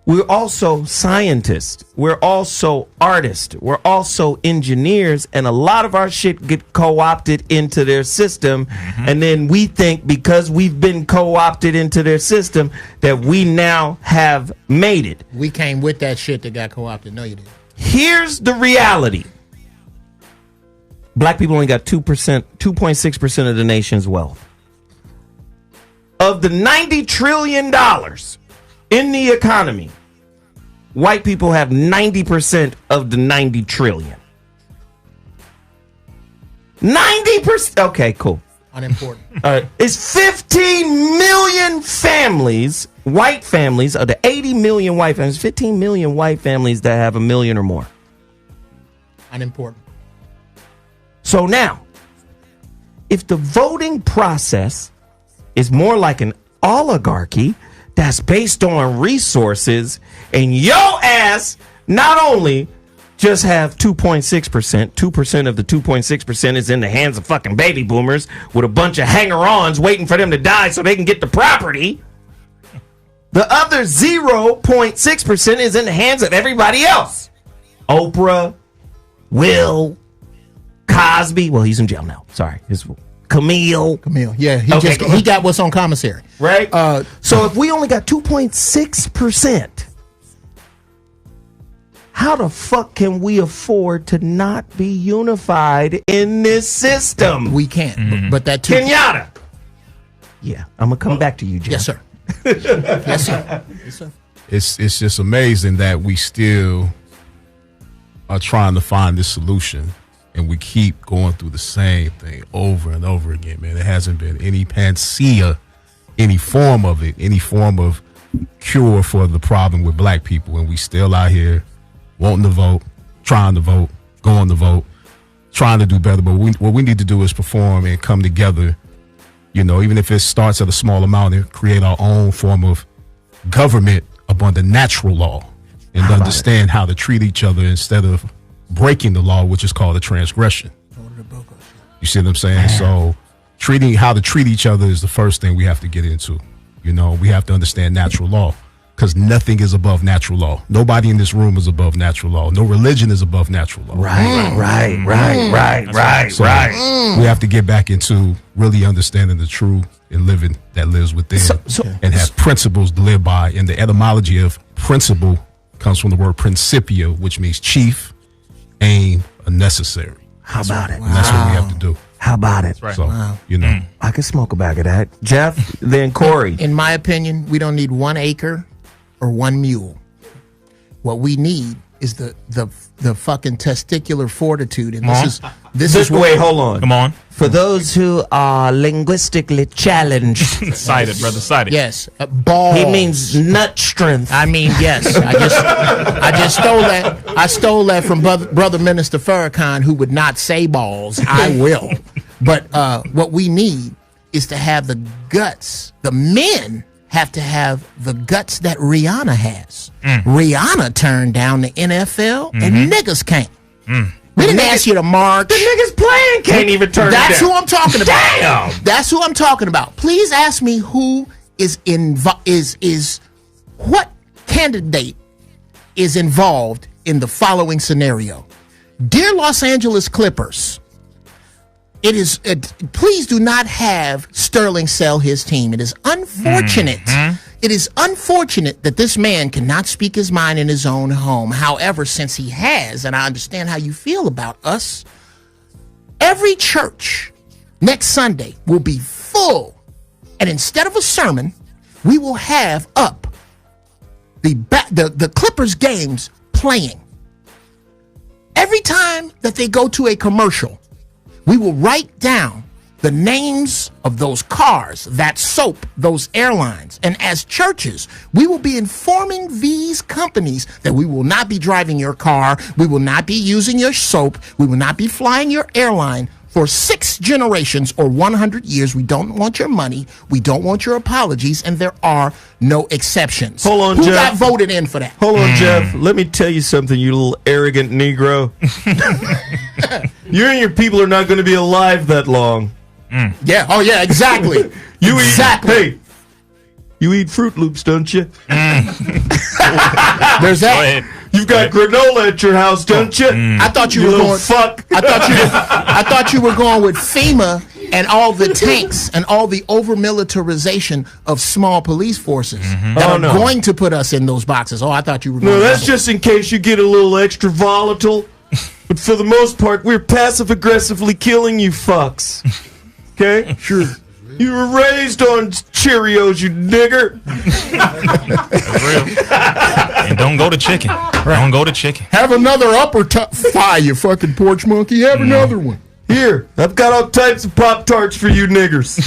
we're also scientists. We're also artists. We're also engineers. And a lot of our shit get co-opted into their system. And then we think because we've been co-opted into their system that we now have made it. We came with that shit that got co-opted. No, you didn't. Here's the reality. Black people only got 2.6% of the nation's wealth. Of the $90 trillion in the economy, white people have 90% of the 90 trillion. 90%. Okay, cool. Unimportant. It's 15 million families, white families, of the 80 million white families, 15 million white families that have $1 million or more. Unimportant. So now, if the voting process is more like an oligarchy that's based on resources, and your ass not only just have 2.6%, 2% of the 2.6% is in the hands of fucking baby boomers with a bunch of hanger-ons waiting for them to die so they can get the property. The other 0.6% is in the hands of everybody else. Oprah, Will, Cosby. Well, he's in jail now. Sorry. Camille. Yeah, he got what's on commissary. Right? So if we only got 2.6%, how the fuck can we afford to not be unified in this system? We can't. But that too. Kenyatta. Yeah, I'm going to come back to you, Geoff. Yes, sir. Yes, sir. Yes, sir. It's just amazing that we still are trying to find this solution, and we keep going through the same thing over and over again, man. There hasn't been any panacea, any form of it, any form of cure for the problem with black people, and we still out here wanting to vote, trying to vote, going to vote, trying to do better. But what we need to do is perform and come together, you know, even if it starts at a small amount, and create our own form of government upon the natural law, and understand how to treat each other instead of breaking the law, which is called a transgression. You see what I'm saying? Man. So how to treat each other is the first thing we have to get into. You know, we have to understand natural law, because nothing is above natural law. Nobody in this room is above natural law. No religion is above natural law. Right. So we have to get back into really understanding the truth and living that lives within, and have principles to live by. And the etymology of principle comes from the word principio, which means chief, aim, or necessary. How about it? And that's what we have to do. How about it? Right. So, you know. I could smoke a bag of that. Geoff, then Corey. In my opinion, we don't need 1 acre or 1 mule. What we need is the fucking testicular fortitude. And this is wait, hold on. Come on. For those who are linguistically challenged. Cited, brother, cited. Yes. Balls. He means nut strength. I mean, yes. I just stole that. I stole that from Brother Minister Farrakhan, who would not say balls. I will. But what we need is to have the guts. The men have to have the guts that Rihanna has. Rihanna turned down the NFL, and niggas can't. We didn't ask you to march. The niggas playing can't even turn That's down. who I'm talking about. Damn. That's who I'm talking about. Please ask me who is what candidate is involved in the following scenario. Dear Los Angeles Clippers, please do not have Sterling sell his team. It is unfortunate. It is unfortunate that this man cannot speak his mind in his own home. However, since he has, and I understand how you feel about us, every church next Sunday will be full. And instead of a sermon, we will have up the Clippers games playing. Every time that they go to a commercial, we will write down the names of those cars, that soap, those airlines. And as churches, we will be informing these companies that we will not be driving your car, we will not be using your soap, we will not be flying your airline for 6 generations or 100 years. We don't want your money, we don't want your apologies, and there are no exceptions. Hold on, Who Geoff. got voted in for that? Hold on, Geoff. Let me tell you something, you little arrogant Negro. You and your people are not going to be alive that long. Yeah. Oh, yeah. Exactly. Hey, you eat Fruit Loops, don't you? There's that. You've got granola at your house, don't you? I thought you were little going. Fuck. I thought you were going with FEMA and all the tanks and all the over militarization of small police forces that are going to put us in those boxes. Oh, I thought you were going. No, that's just in case you get a little extra volatile. But for the most part, we're passive aggressively killing you fucks. Okay? Sure. You were raised on Cheerios, you nigger. And don't go to chicken. Don't go to chicken. Have another upper thigh, you fucking porch monkey. Have another one. Here, I've got all types of Pop-Tarts for you niggers.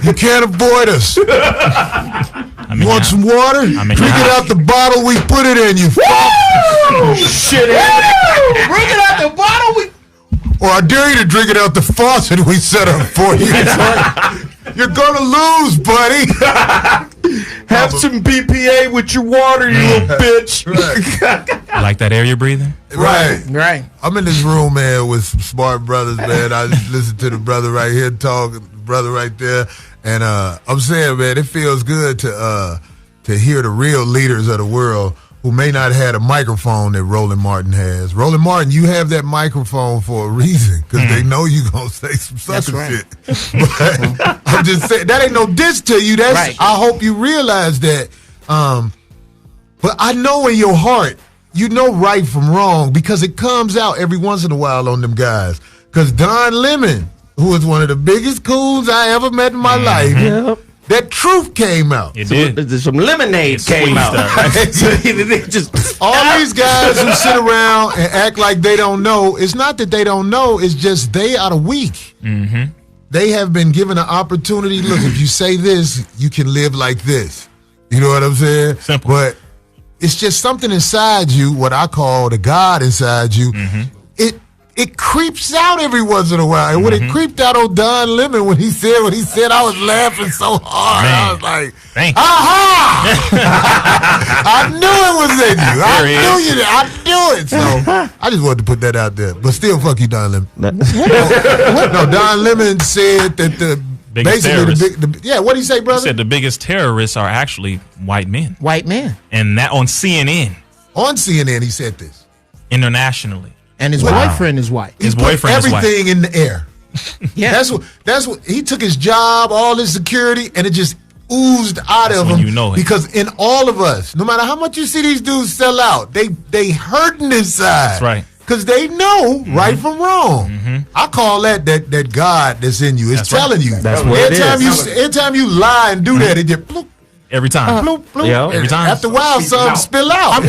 You can't avoid us. You want some water? Drink it out the bottle we put it in, you fuck. Shit. Bring it out the bottle. Or I dare you to drink it out the faucet we set up for you. You're going to lose, buddy. Have some BPA with your water, you little bitch. Right. Like that air you're breathing? Right. I'm in this room, man, with some smart brothers, man. I just listen to the brother right here talk, the brother right there. And I'm saying, man, it feels good to hear the real leaders of the world who may not have a microphone that Roland Martin has. Roland Martin, you have that microphone for a reason because they know you're going to say some sucker shit. But I'm just saying, that ain't no diss to you. That's right. I hope you realize that. But I know in your heart, you know right from wrong because it comes out every once in a while on them guys. Because Don Lemon, who is one of the biggest coons I ever met in my life, that truth came out. It did. Some lemonade came out. Just all these guys who sit around and act like they don't know, it's not that they don't know, it's just they are weak. They have been given an opportunity. Look, if you say this, you can live like this. You know what I'm saying? Simple. But it's just something inside you, what I call the God inside you. It creeps out every once in a while. And when it creeped out on Don Lemon when he said what he said, I was laughing so hard. Man. I was like, Thank you. aha! I knew it was in you. I knew it. So I just wanted to put that out there. But still, fuck you, Don Lemon. No, Don Lemon said that the biggest terrorists. yeah, what did he say, brother? He said the biggest terrorists are actually white men. White men. And that on CNN. On CNN, he said this. Internationally. And his boyfriend is white. His boyfriend is white. Everything in the air. Yeah. That's what he took his job, all his security, and it just oozed out of him. You know it. Because in all of us, no matter how much you see these dudes sell out, they hurting inside. That's right. Because they know right from wrong. I call that God that's in you. It's telling you. That's what it is. Every time you lie and do that, it just bloop, Every time. bloop, bloop. Yeah. Every time. After a while, some spill out.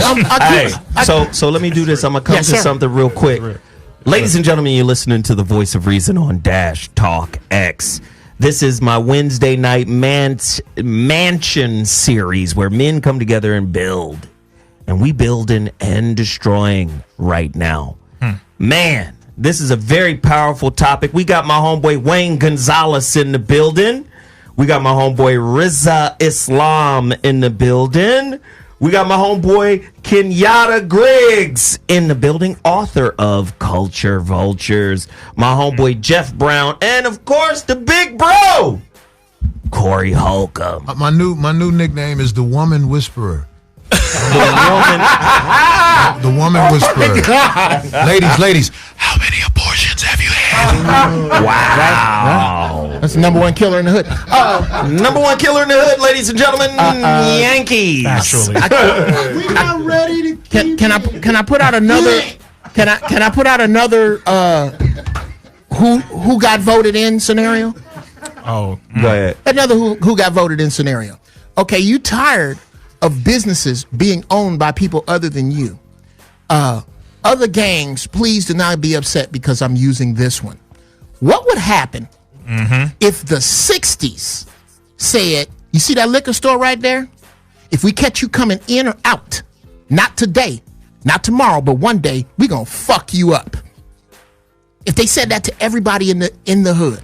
So let me do this. I'm gonna come to something real quick. Ladies and gentlemen, you're listening to the Voice of Reason on Dash Talk X. This is my Wednesday night mansion series where men come together and build. And we building and destroying right now. Man, this is a very powerful topic. We got my homeboy Wayne Gonzalez in the building. We got my homeboy Rizza Islam in the building. We got my homeboy Kenyatta Griggs in the building, author of Culture Vultures. My homeboy Geoff Brown, and of course the big bro, Corey Holcomb. My new nickname is the Woman Whisperer. The woman whisperer. Ladies, how many abortions have you had? Wow. That's the number one killer in the hood. Number one killer in the hood, ladies and gentlemen, Yankees. Actually. We're not ready to Can I put out another can I put out another who got voted in scenario? Oh. Go ahead. Another who got voted in scenario. Okay, you tired of businesses being owned by people other than you. Other gangs, please do not be upset because I'm using this one. What would happen if the 60s said, you see that liquor store right there? If we catch you coming in or out, not today, not tomorrow, but one day, we gonna fuck you up. If they said that to everybody in the hood.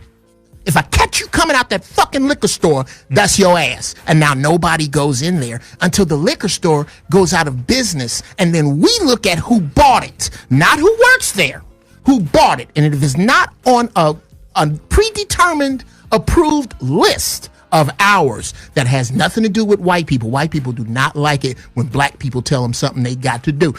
If I catch you coming out that fucking liquor store, that's your ass. And now nobody goes in there until the liquor store goes out of business. And then we look at who bought it, not who works there, who bought it. And if it's not on a predetermined, approved list of ours that has nothing to do with white people do not like it when black people tell them something they got to do.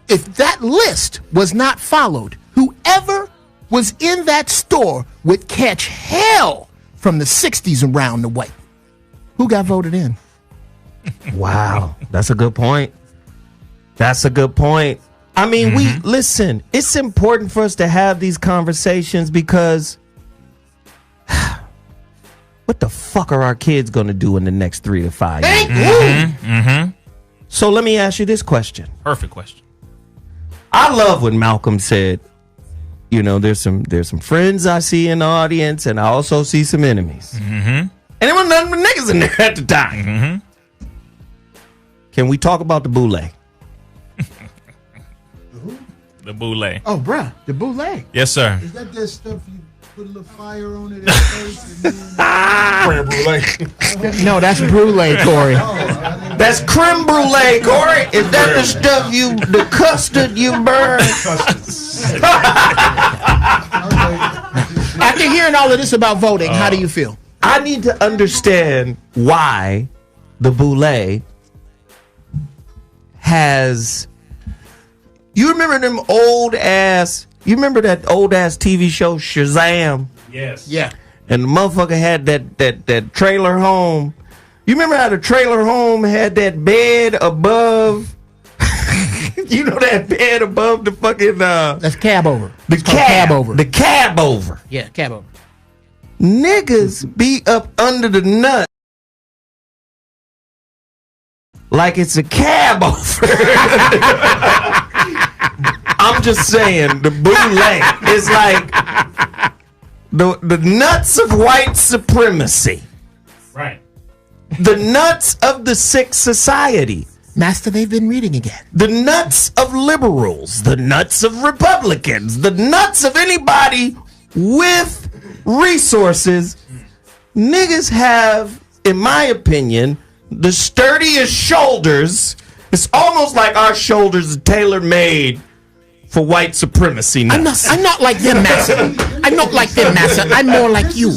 If that list was not followed, whoever was in that store would catch hell from the 60s around the way. Who got voted in? Wow. That's a good point. That's a good point. I mean, listen, it's important for us to have these conversations because what the fuck are our kids going to do in the next 3 to 5 years? So let me ask you this question. Perfect question. I love when Malcolm said, you know, there's some friends I see in the audience, and I also see some enemies. And there was nothing but niggas in there at the time. Can we talk about the boule? The boule. Oh, bruh, the boule. Yes, sir. Is that stuff you put a little fire on it at first and then... No, that's brulee, Corey. That's creme brulee, Corey. Is that the stuff the custard you burn? After hearing all of this about voting, how do you feel? I need to understand why the boule has. You remember them old ass? You remember that old ass TV show Shazam? Yes. Yeah. And the motherfucker had that trailer home. You remember how the trailer home had that bed above? You know that bed above the fucking That's cab over. the cab over. The cab over. Yeah, cab over. Niggas be up under the nut like it's a cab over. I'm just saying, the bootleg is like the nuts of white supremacy. Right. The nuts of the sick society. Master, they've been reading again. The nuts of liberals. The nuts of Republicans. The nuts of anybody with resources. Niggas have, in my opinion, the sturdiest shoulders. It's almost like our shoulders are tailor-made for white supremacy nuts. I'm not like them, Master. I'm not like them, Master. I'm more like you.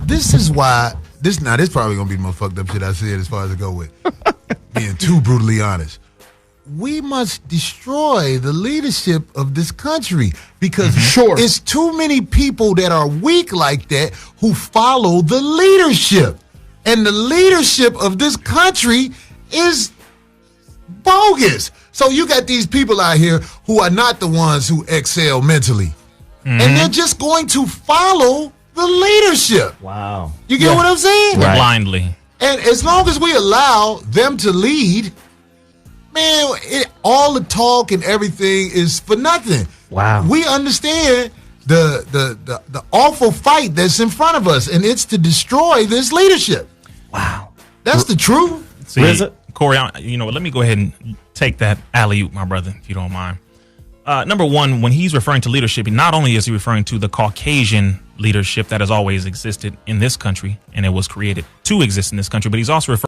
This is why this probably gonna be the most fucked up shit I said as far as I go with. Being too brutally honest. We must destroy the leadership of this country because it's too many people that are weak like that who follow the leadership. And the leadership of this country is bogus. So you got these people out here who are not the ones who excel mentally. And they're just going to follow the leadership. Wow. You get what I'm saying? Right. Blindly. And as long as we allow them to lead, man, all the talk and everything is for nothing. Wow. We understand the awful fight that's in front of us, and it's to destroy this leadership. Wow. That's the truth. See, Rizza? Corey, you know what? Let me go ahead and take that alley-oop, my brother, if you don't mind. Number one, when he's referring to leadership, not only is he referring to the Caucasian leadership that has always existed in this country, and it was created to exist in this country, but he's also referring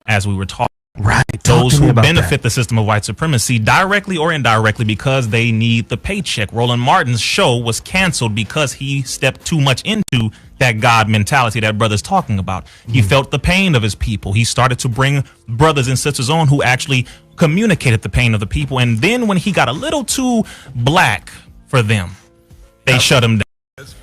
as we were talking. Right. Those who benefit the system of white supremacy directly or indirectly because they need the paycheck. Roland Martin's show was canceled because he stepped too much into that God mentality that brother's talking about. He felt the pain of his people. He started to bring brothers and sisters on who actually communicated the pain of the people. And then when he got a little too black for them, they shut him down.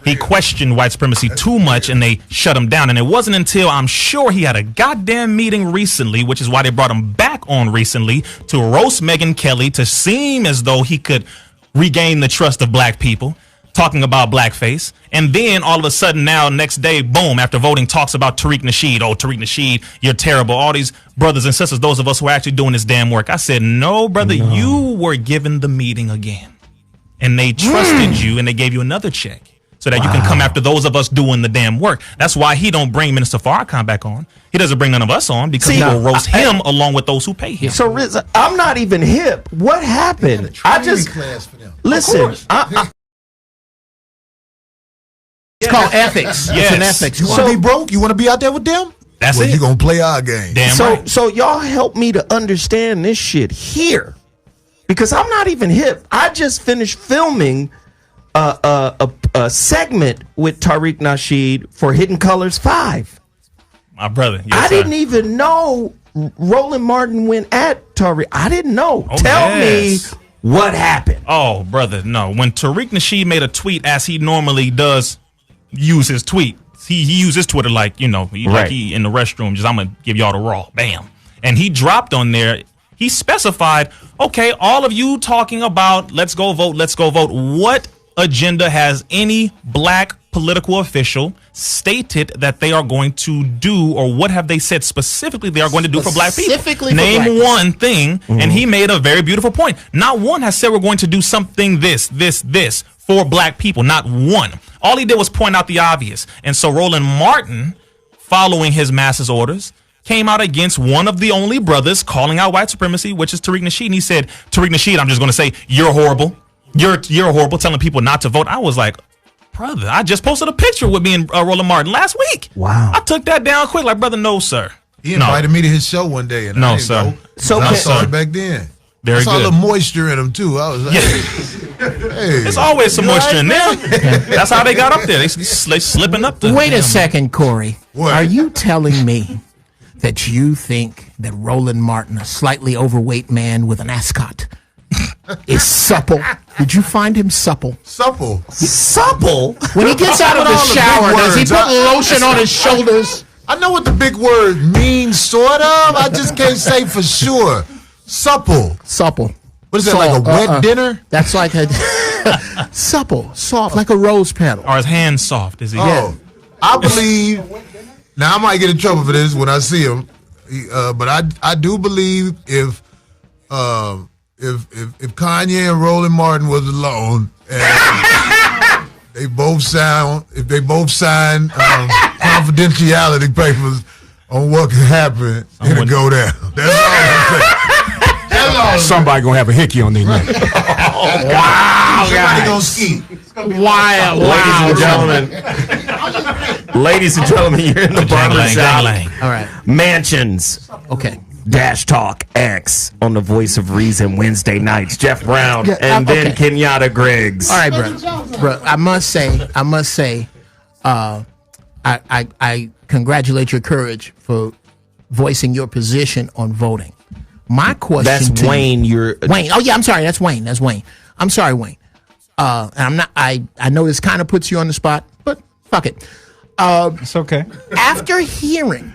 He questioned white supremacy too much and they shut him down. And it wasn't until I'm sure he had a goddamn meeting recently, which is why they brought him back on recently, to roast Megyn Kelly, to seem as though he could regain the trust of black people, talking about blackface. And then all of a sudden now, next day, boom, after voting, talks about Tariq Nasheed. Oh, Tariq Nasheed, you're terrible. All these brothers and sisters, those of us who are actually doing this damn work. I said, no, brother, you were given the meeting again. And they trusted you and they gave you another check. So that you can come after those of us doing the damn work. That's why he don't bring Minister Farrakhan back on. He doesn't bring none of us on because he will roast him along with those who pay him. So, Rizza, I'm not even hip. What happened? I just class for them. listen. It's called ethics. Yes. It's an ethics. You want to be broke? You want to be out there with them? That's well, it. you're going to play our game. Damn So, right. so y'all help me to understand this shit here, because I'm not even hip. I just finished filming a segment with Tariq Nasheed for Hidden Colors 5. My brother. Yes, I sir. didn't even know Roland Martin went at Tariq. I didn't know. Oh, Tell yes. me what happened. Oh, brother, no. When Tariq Nasheed made a tweet, as he normally does use his tweet, he uses Twitter like, you know, like he in the restroom, just I'm going to give y'all the raw. Bam. And he dropped on there, he specified, okay, all of you talking about let's go vote, let's go vote. What agenda has any black political official stated that they are going to do, or what have they said specifically they are going to do for black people? Specifically for Name black one thing, and he made a very beautiful point. Not one has said we're going to do something this for black people. Not one. All he did was point out the obvious. And so Roland Martin, following his master's orders, came out against one of the only brothers calling out white supremacy, which is Tariq Nasheed. And he said, Tariq Nasheed, I'm just going to say, you're horrible. You're horrible, telling people not to vote. I was like, brother, I just posted a picture with me and Roland Martin last week. Wow. I took that down quick. Like, brother, no, sir. He invited me to his show one day, and No, I didn't sir. go. So I can- saw it back then. Very I saw good. a little moisture in them too. I was like, hey, There's always some moisture in there. That's how they got up there. They slipping up there. Wait a second, Corey. What? Are you telling me that you think that Roland Martin, a slightly overweight man with an ascot, is supple? Did you find him supple? supple. Supple? When he gets out of the All the big shower, does he words. put lotion on his shoulders? I know what the big word means, sort of. I just can't say for sure. Supple. Supple. What is that, like a wet dinner? That's like a supple, soft, like a rose petal. Are his hands soft? Is he? Oh, I believe. Now I might get in trouble for this when I see him, but I do believe if Kanye and Roland Martin was alone and they both sign confidentiality papers on what can happen, it'll go down. That's all I'm saying. Somebody gonna have a hickey on their neck. Wow, Somebody guys. gonna ski. Wild, Ladies and gentlemen, you're in the barbershop. All right. Mansions. Okay. Dash Talk X on the Voice of Reason Wednesday nights. Jeff Brown Yeah, and then okay. Kenyatta Griggs. All right, bro. I must say, I congratulate your courage for voicing your position on voting. My question That's to Wayne. Wayne. Oh yeah, I'm sorry. That's Wayne. I'm sorry, Wayne. And I'm not. I know this kind of puts you on the spot, but fuck it. It's okay. After hearing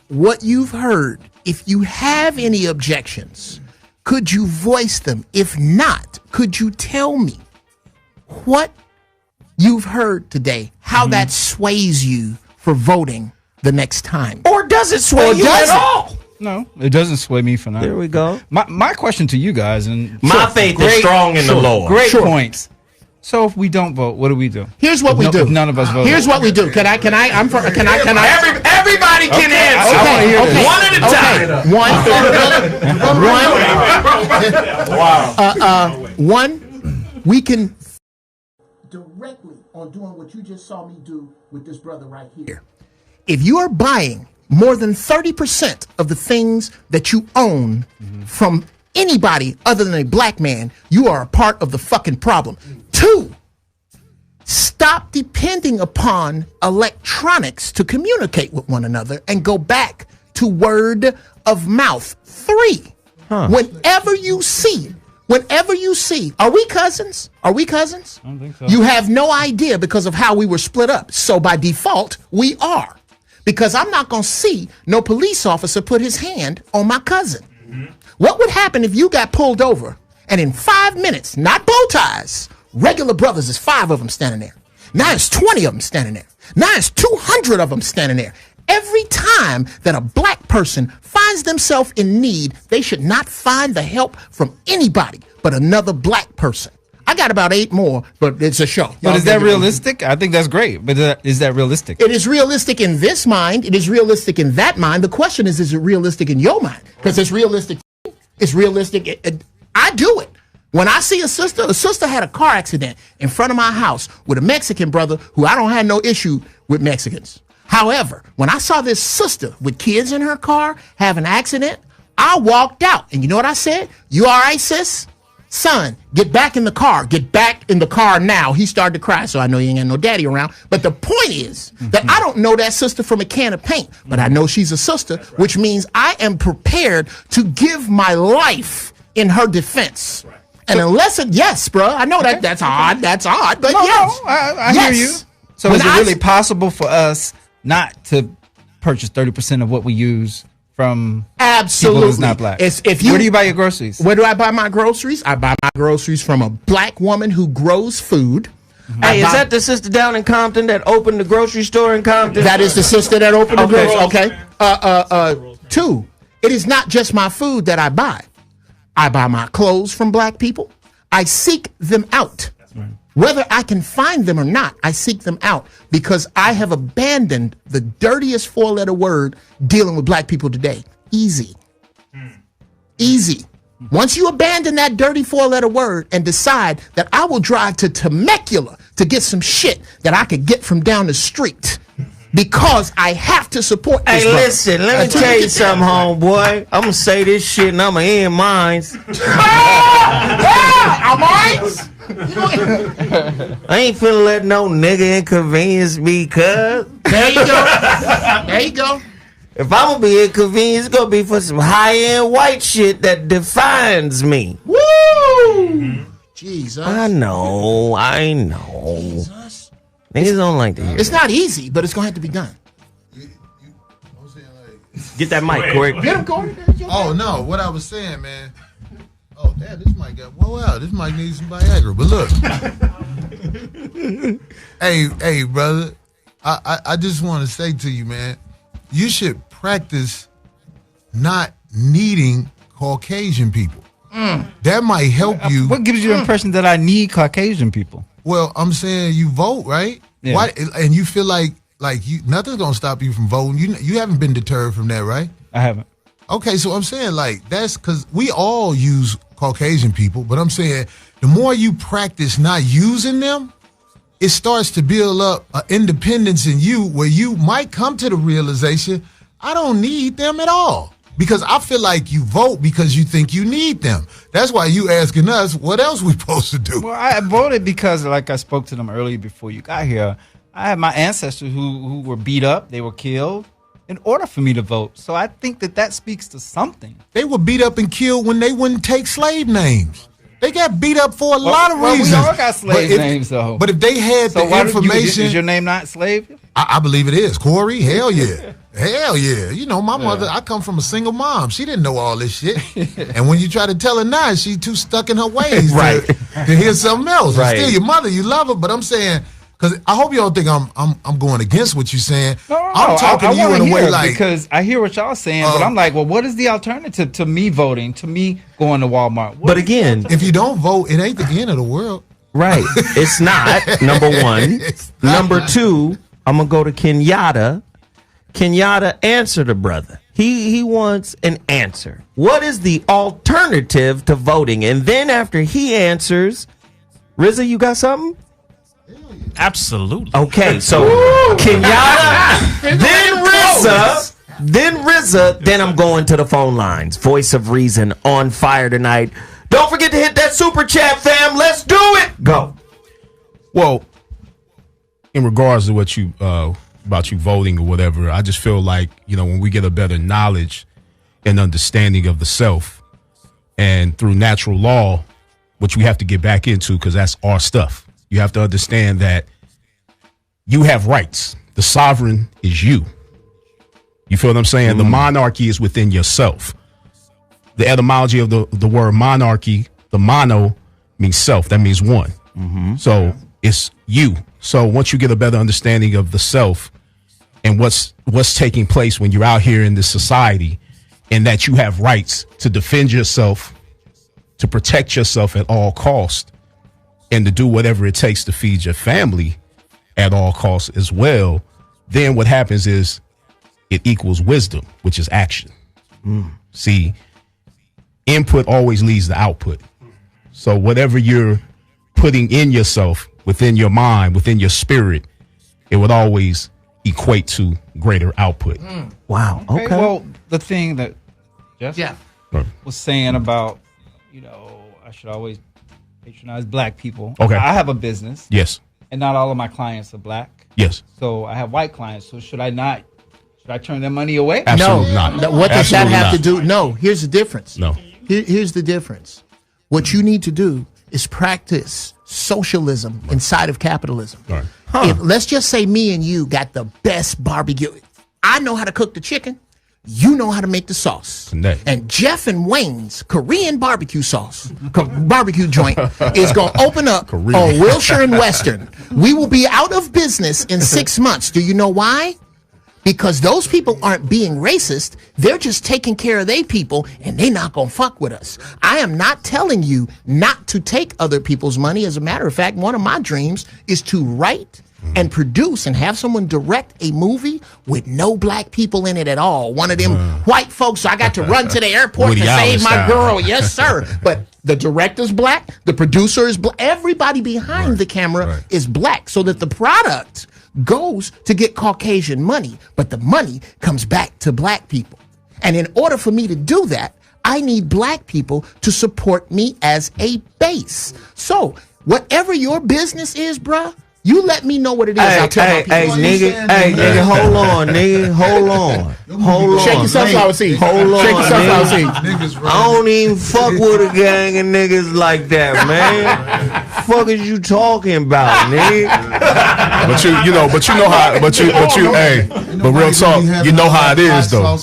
what you've heard, if you have any objections, could you voice them? If not, could you tell me what you've heard today, how that sways you for voting the next time? Or does it sway you does at it? all? No, it doesn't sway me for now. There we go. My question to you guys, and My faith is strong in the Lord. Great points. So if we don't vote, what do we do? Here's what we do. If none of us vote. Here's what we do. Can I? Everybody can answer. Okay. One at a time. One. We can directly on doing what you just saw me do with this brother right here. If you are buying more than 30% of the things that you own from anybody other than a black man, you are a part of the fucking problem. 2, stop depending upon electronics to communicate with one another and go back to word of mouth. 3, whenever you see, are we cousins? I don't think so. You have no idea because of how we were split up. So by default, we are. Because I'm not going to see no police officer put his hand on my cousin. What would happen if you got pulled over and in 5 minutes, not bow ties, regular brothers, there's 5 of them standing there. Now there's 20 of them standing there. Now there's 200 of them standing there. Every time that a black person finds themselves in need, they should not find the help from anybody but another black person. I got about 8 more, but it's a show. But is that realistic? I think that's great. But is that realistic? It is realistic in this mind. It is realistic in that mind. The question is it realistic in your mind? Because it's realistic. It's realistic. I do it. When I see a sister had a car accident in front of my house with a Mexican brother who I don't have no issue with Mexicans. However, when I saw this sister with kids in her car have an accident, I walked out. And you know what I said? You all right, sis? Son, get back in the car. Get back in the car now. He started to cry, so I know he ain't got no daddy around. But the point is that I don't know that sister from a can of paint, but I know she's a sister, which means I am prepared to give my life in her defense. And unless yes, bro, I know that's odd, but yes. I hear you. So is it really possible for us not to purchase 30% of what we use from absolutely people who's not black? Where do you buy your groceries? Where do I buy my groceries? I buy my groceries from a black woman who grows food. Hey, is that the sister down in Compton that opened the grocery store in Compton? That is the sister that opened the grocery. Okay. 2, it is not just my food that I buy. I buy my clothes from black people. I seek them out. Whether I can find them or not, I seek them out because I have abandoned the dirtiest 4-letter word dealing with black people today. Easy. Easy. Once you abandon that dirty 4-letter word and decide that I will drive to Temecula to get some shit that I could get from down the street, because I have to support this Hey, brother. listen, let me Until tell you you get something, homeboy. I'm going to say this shit and I'm going to end mine. I ain't finna let no nigga inconvenience me, cuz. There you go. There you go. If I'm going to be inconvenienced, it's going to be for some high-end white shit that defines me. Woo! Jesus. I know. Jesus. Niggas don't like to hear It's that. not easy, but it's going to have to be done. Get that mic, Corey. Get him, Corey. Oh no, what I was saying, man. Oh, damn, this mic got wow. This mic needs some Viagra. But look, hey, brother. I just want to say to you, man. You should practice not needing Caucasian people. That might help you. What gives you the impression that I need Caucasian people? Well, I'm saying you vote, right? Yeah. Why? And you feel like you nothing's gonna stop you from voting. You haven't been deterred from that, right? I haven't. Okay, so I'm saying that's because we all use Caucasian people, but I'm saying the more you practice not using them, it starts to build up an independence in you where you might come to the realization, I don't need them at all. Because I feel like you vote because you think you need them. That's why you asking us what else we supposed to do. Well, I voted because, like I spoke to them earlier before you got here, I had my ancestors who were beat up, they were killed in order for me to vote. So I think that speaks to something. They were beat up and killed when they wouldn't take slave names. They got beat up for a lot of reasons. We all got slave names, though. But if they had the information... Is your name not slave? I believe it is. Corey, hell yeah. Hell yeah. You know, my mother, I come from a single mom. She didn't know all this shit. And when you try to tell her now, she's too stuck in her ways Right. to hear something else. Right. Still your mother, you love her, but I'm saying, because I hope you don't think I'm going against what you're saying. No, I'm talking I to you wanna in a hear way it like... because I hear what y'all saying, but I'm like, well, what is the alternative to me voting, to me going to Walmart? But again, if you don't vote, it ain't the end of the world. right. It's not, number one. It's not. Number two, I'm going to go to Kenyatta. Kenyatta, answer the brother. He wants an answer. What is the alternative to voting? And then after he answers, Rizza, you got something? Absolutely. Okay, so Kenyatta, then Rizza, then I'm going to the phone lines. Voice of Reason on fire tonight. Don't forget to hit that super chat, fam. Let's do it. Go. Well, in regards to what you about you voting or whatever, I just feel like, when we get a better knowledge and understanding of the self, and through natural law, which we have to get back into because that's our stuff. You have to understand that you have rights. The sovereign is you. You feel what I'm saying? The monarchy is within yourself. The etymology of the word monarchy, the mono means self. That means one. So it's you. So once you get a better understanding of the self and what's taking place when you're out here in this society, and that you have rights to defend yourself, to protect yourself at all costs, and to do whatever it takes to feed your family at all costs as well, then what happens is it equals wisdom, which is action. See, input always leads to output. So whatever you're putting in yourself, within your mind, within your spirit, it would always equate to greater output. Wow. Okay. Well, the thing that Jeff Right. was saying about, I should always patronize black people. Okay. I have a business. Yes. And not all of my clients are black. Yes. So I have white clients. So should I turn their money away? Absolutely not. No, what does that Absolutely have not. to do? No, here's the difference. No. Here's the difference. What you need to do is practice socialism inside of capitalism. Right. Let's just say me and you got the best barbecue. I know how to cook the chicken. You know how to make the sauce. Connect. And Jeff and Wayne's Korean barbecue barbecue joint is going to open up on Wilshire and Western. We will be out of business in 6 months. Do you know why? Because those people aren't being racist. They're just taking care of their people, and they're not going to fuck with us. I am not telling you not to take other people's money. As a matter of fact, one of my dreams is to write and produce and have someone direct a movie with no black people in it at all. One of them white folks, so I got to run to the airport Woody to save Allen my style. girl. Yes, sir. But the director's black, the producer is black. Everybody behind the camera is black, so that the product goes to get Caucasian money, but the money comes back to black people. And in order for me to do that, I need black people to support me as a base. So whatever your business is, bruh, you let me know what it is. I'll tell my people. Nigga, hold on, nigga, hold on. Shake your sunflower seed. Hold on, Shake your sunflower seed. I don't even fuck with a gang of niggas like that, man. Fuck is you talking about, nigga? But real talk, you know how it is though.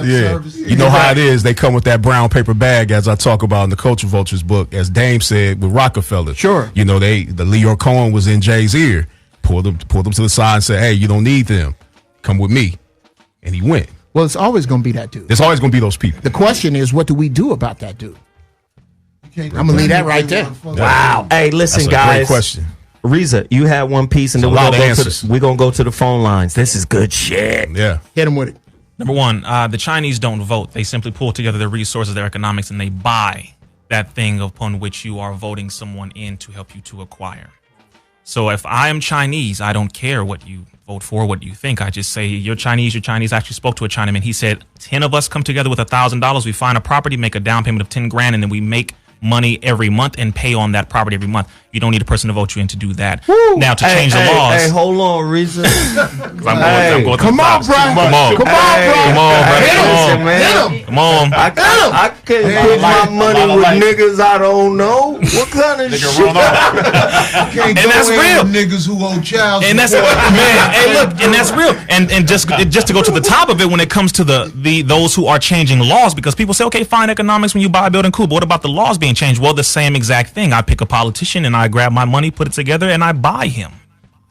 Yeah, you know how it is. They come with that brown paper bag, as I talk about in the Culture Vultures book, as Dame said with Rockefeller. Sure. You know, the Leo Cohen was in Jay's ear, pulled them to the side and said, "Hey, you don't need them. Come with me," and he went. Well, it's always going to be that dude. There's always going to be those people. The question is, what do we do about that dude? I'm gonna leave that right there. Wow. Hey, listen, That's a guys. great question. Rizza, you had one piece, and then we're gonna go to the phone lines. This is good shit. Yeah. Hit him with it. Number one, the Chinese don't vote. They simply pull together their resources, their economics, and they buy that thing upon which you are voting someone in to help you to acquire. So if I am Chinese, I don't care what you vote for, what you think. I just say, you're Chinese, you're Chinese. I actually spoke to a Chinaman. He said, 10 of us come together with $1,000. We find a property, make a down payment of 10 grand, and then we make money every month and pay on that property every month. You don't need a person to vote you in to do that. Woo. Now, to change the laws. Hey, hold on, Rizza. I'm going Come on, bro. Come on, bro. Come on. I can't put my money with niggas I don't know. What kind of shit? And that's real. Niggas who owe child And that's man. Hey, look, and that's real. And just to go to the top of it, when it comes to those who are changing laws, because people say, okay, fine, economics when you buy a building, cool. But what about the laws being changed? Well, the same exact thing. I pick a politician and I grab my money, put it together, and I buy him.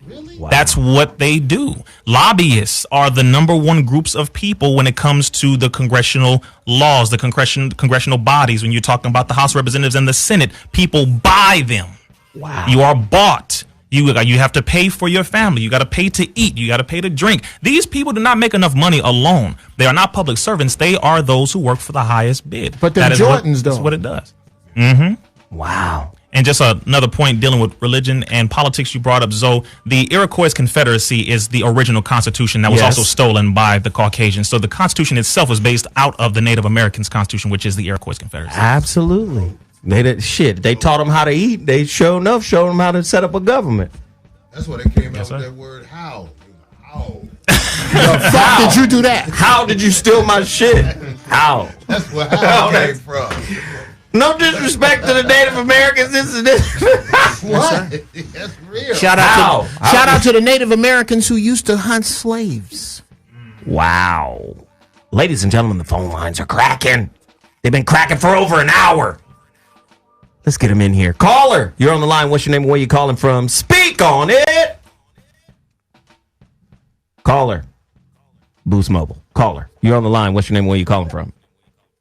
Really? Wow. That's what they do. Lobbyists are the number one groups of people when it comes to the congressional laws, the congressional bodies. When you're talking about the House of Representatives and the Senate, people buy them. Wow. You are bought. You have to pay for your family. You got to pay to eat. You got to pay to drink. These people do not make enough money alone. They are not public servants. They are those who work for the highest bid. But they're Jordans, though. That's what it does. Mm-hmm. Wow. And just another point dealing with religion and politics you brought up, Zoe, the Iroquois Confederacy is the original Constitution that was also stolen by the Caucasians. So the Constitution itself was based out of the Native Americans' Constitution, which is the Iroquois Confederacy. Absolutely. They taught them how to eat. They showed them how to set up a government. That's why they came out with that word how. How? The fuck did you do that? How did you steal my shit? How? That's where how came from. No disrespect to the Native Americans. This is this. What? That's real. Shout out to the Native Americans who used to hunt slaves. Wow. Ladies and gentlemen, the phone lines are cracking. They've been cracking for over an hour. Let's get them in here. Caller, you're on the line. What's your name and where you calling from? Speak on it. Caller. Boost Mobile. Caller, you're on the line. What's your name and where you calling from?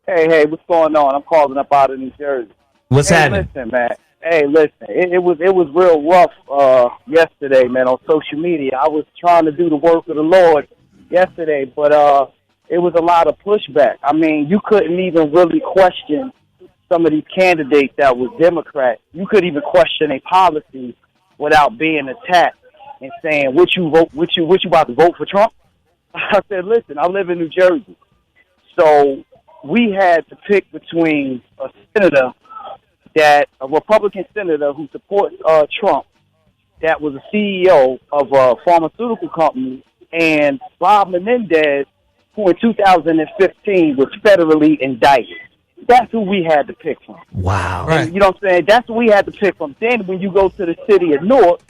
Hey, what's going on? I'm calling up out of New Jersey. What's happening? Listen, man. Hey, listen. It was real rough yesterday, man, on social media. I was trying to do the work of the Lord yesterday, but it was a lot of pushback. I mean, you couldn't even really question some of these candidates that was Democrats. You couldn't even question a policy without being attacked and saying, "What you about to vote for Trump?" I said, "Listen, I live in New Jersey, so." We had to pick between a Republican senator who supports Trump, that was a CEO of a pharmaceutical company, and Bob Menendez, who in 2015 was federally indicted. That's who we had to pick from. Wow. Right. You know what I'm saying? That's who we had to pick from. Then when you go to the city of Newark,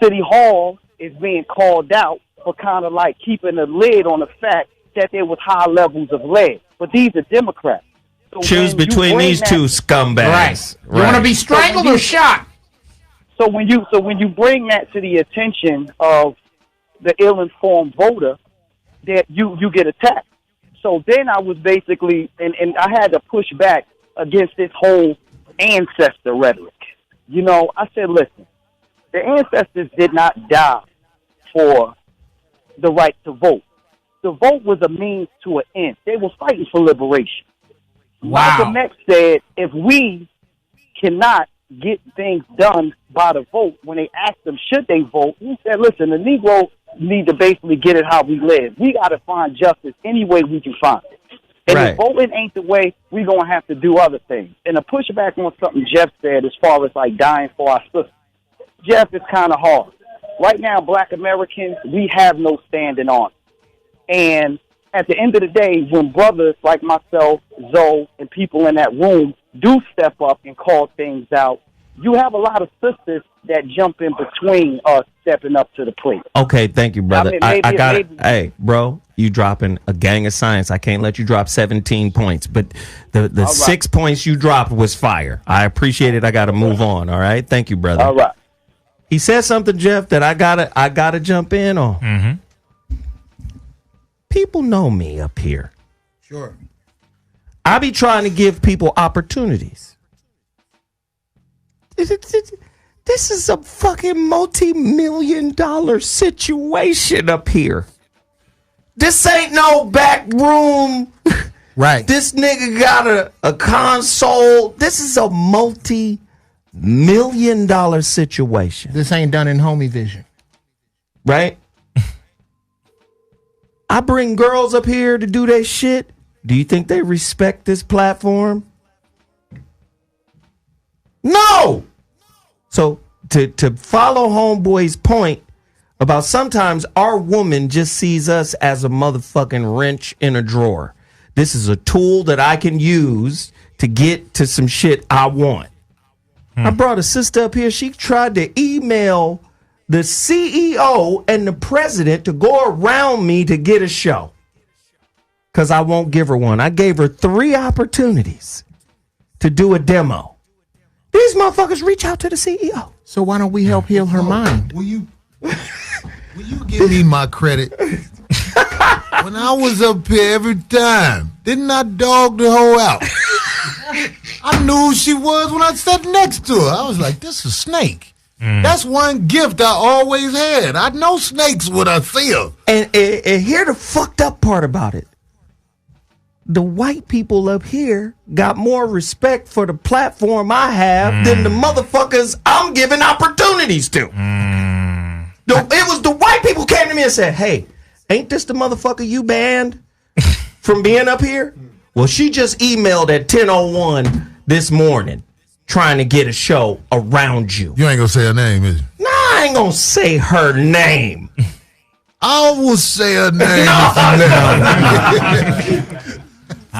City Hall is being called out for kind of like keeping a lid on the fact that there was high levels of lead. But these are Democrats. So choose between these two scumbags. Right. You want to be strangled or shot? So when you bring that to the attention of the ill-informed voter, that you get attacked. So then I was basically, and I had to push back against this whole ancestor rhetoric. I said, listen, the ancestors did not die for the right to vote. The vote was a means to an end. They were fighting for liberation. Wow. Malcolm X said, if we cannot get things done by the vote, when they asked them should they vote, he said, listen, the Negro need to basically get it how we live. We got to find justice any way we can find it. And if voting ain't the way, we're going to have to do other things. And to push back on something Geoff said as far as like dying for our sisters, Geoff, it's kind of hard. Right now, Black Americans, we have no standing on. And at the end of the day, when brothers like myself, Zoe, and people in that room do step up and call things out, you have a lot of sisters that jump in between us stepping up to the plate. Okay, thank you, brother. I mean, I got it. Hey, bro, you dropping a gang of science. I can't let you drop 17 points, but the 6 points you dropped was fire. I appreciate it. I got to move on. All right, thank you, brother. All right. He said something, Geoff, that I gotta jump in on. Mm-hmm. People know me up here. Sure. I be trying to give people opportunities. This is a fucking multi-million-dollar situation up here. This ain't no back room. Right. This nigga got a console. This is a multi-million-dollar situation. This ain't done in homie vision. Right? I bring girls up here to do their shit. Do you think they respect this platform? No! So to follow Homeboy's point about sometimes our woman just sees us as a motherfucking wrench in a drawer. This is a tool that I can use to get to some shit I want. I brought a sister up here. She tried to email the CEO and the president to go around me to get a show. Because I won't give her one. I gave her 3 opportunities to do a demo. These motherfuckers reach out to the CEO. So why don't we help heal her mind? Will you give me my credit? When I was up here every time, didn't I dog the hoe out? I knew who she was when I sat next to her. I was like, this is a snake. That's one gift I always had. I know snakes when I see them. And here the fucked up part about it. The white people up here got more respect for the platform I have than the motherfuckers I'm giving opportunities to. It was the white people came to me and said, hey, ain't this the motherfucker you banned from being up here? Well, she just emailed at 10:01 this morning trying to get a show around you. You ain't gonna say her name, is you? Nah, I ain't gonna say her name. I will say her name.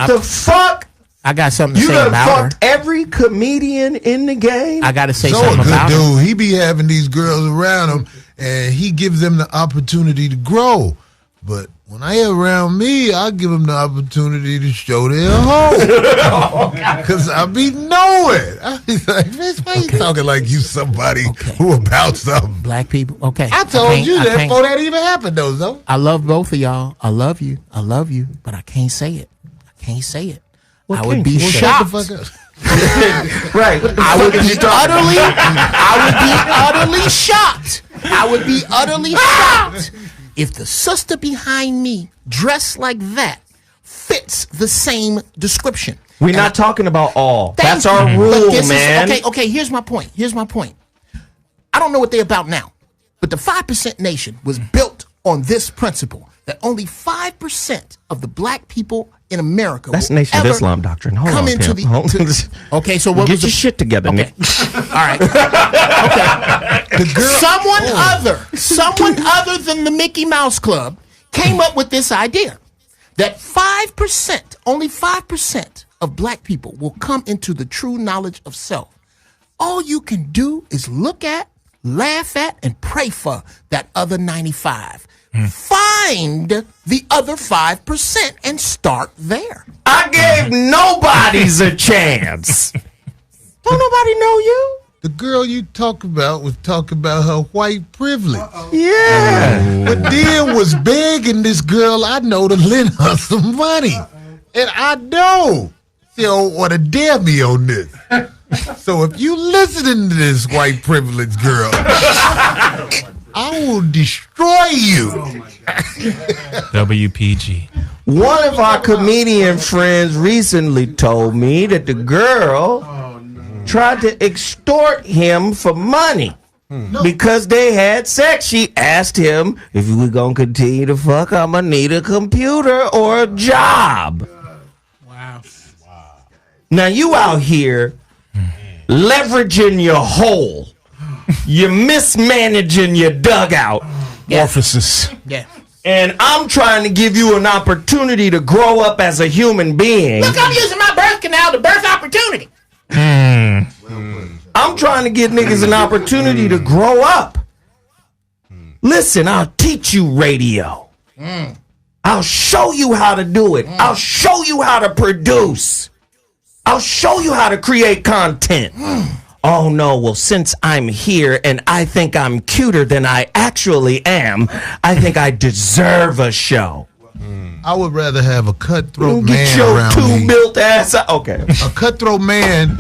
The fuck? I got something to You say done about her. fucked every comedian in the game? I got to say So a something good about her. dude. He be having these girls around him, and he gives them the opportunity to grow. But when I around me, I give them the opportunity to show their hoe. Because I be knowing. I be like, bitch, why you talking like you somebody who about something? Black people. Okay. I told you that can't- before that even happened, though, Zoe. I love both of y'all. I love you. I love you. But I can't say it. I can't say it. What I would can't be you? Well, shut shocked. the fuck up. Right. I would be utterly shocked. I would be utterly shocked if the sister behind me dressed like that fits the same description. We're not talking about all. Thank That's our you. rule, But this man. is, okay, here's my point. I don't know what they're about now, but the 5% nation was built on this principle that only 5% of the black people in America That's will Nation of ever Islam doctrine. Hold come on, into Pimp. Hold on. Okay, so what Get was your the shit together, okay. Nick. All right. Okay. Someone other than the Mickey Mouse Club came up with this idea that 5%, only 5% of black people will come into the true knowledge of self. All you can do is look at, laugh at, and pray for that other 95. Find the other 5% and start there. I gave nobodies a chance. Don't nobody know you. The girl you talk about was talking about her white privilege. Yeah. But then was begging this girl I know to lend her some money. And I know she don't want to dare me on this. So if you listening to this white privilege girl, I will destroy you. WPG. One of our comedian friends recently told me that the girl tried to extort him for money. Because they had sex. She asked him, if we gonna continue to fuck, I'm gonna need a computer or a job. Wow. Now you out here leveraging your hole. You're mismanaging your dugout. Orifices. Yeah. And I'm trying to give you an opportunity to grow up as a human being. Look, I'm using my birth canal to birth opportunity. I'm trying to give niggas an opportunity to grow up. Listen, I'll teach you radio. I'll show you how to do it. I'll show you how to produce. I'll show you how to create content. Oh no, well, since I'm here and I think I'm cuter than I actually am, I think I deserve a show. I would rather have a cutthroat Get man your around me. two-built ass out. Okay. A cutthroat man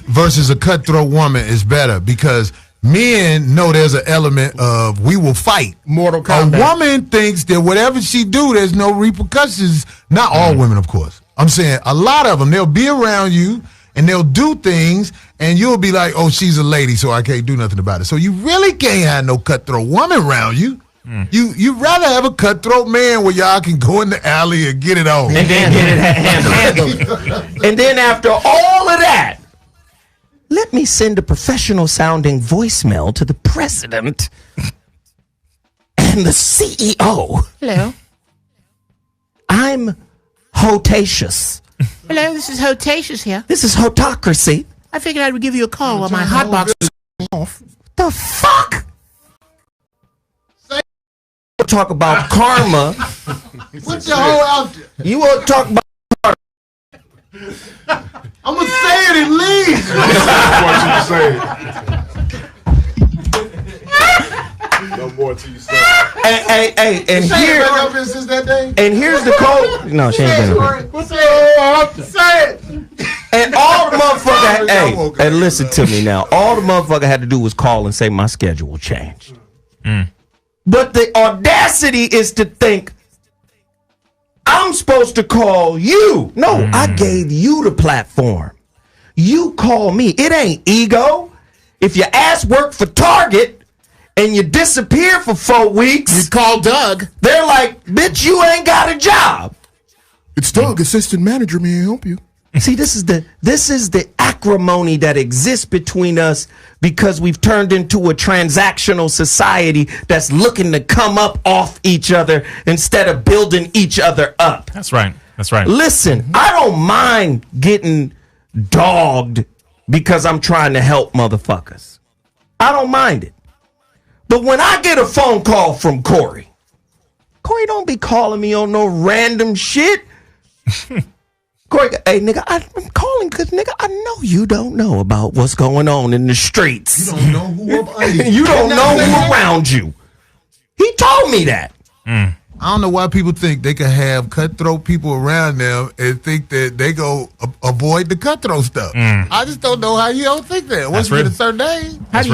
versus a cutthroat woman is better because men know there's an element of we will fight. Mortal Kombat. A woman thinks that whatever she do, there's no repercussions. Not all women, of course. I'm saying a lot of them, they'll be around you and they'll do things and you'll be like, oh, she's a lady, so I can't do nothing about it. So you really can't have no cutthroat woman around you. You'd rather have a cutthroat man where y'all can go in the alley and get it on. And then get it handled. And then after all of that, let me send a professional sounding voicemail to the president and the CEO. Hello. I'm Hotacious. Hello, this is Hotacious here. This is Hotocracy. I figured I would give you a call while my hot box is off. The fuck? Talk about karma. Put your hoe out there. You want to talk about karma? I'm going to say it and leave. No more till you say Hey, and She ain't here, been up here since that day. and here's the code. No, she ain't been up here. Put your hoe out there. Say it. And all the motherfucker, hey, and listen to me now. All the motherfucker had to do was call and say my schedule changed. But the audacity is to think I'm supposed to call you. No, I gave you the platform. You call me. It ain't ego. If your ass work for Target and you disappear for 4 weeks, You call Doug. they're like, bitch, you ain't got a job. It's Doug, assistant manager. May I help you? See, this is the acrimony that exists between us because we've turned into a transactional society that's looking to come up off each other instead of building each other up. That's right. That's right. Listen, I don't mind getting dogged because I'm trying to help motherfuckers. I don't mind it. But when I get a phone call from Corey don't be calling me on no random shit. Corey, hey, nigga, I'm calling because, nigga, I know you don't know about what's going on in the streets. You don't know who up under you. You don't know who around you. He told me that. I don't know why people think they can have cutthroat people around them and think that they go avoid the cutthroat stuff. I just don't know how you don't think that. Once you get a certain age, How do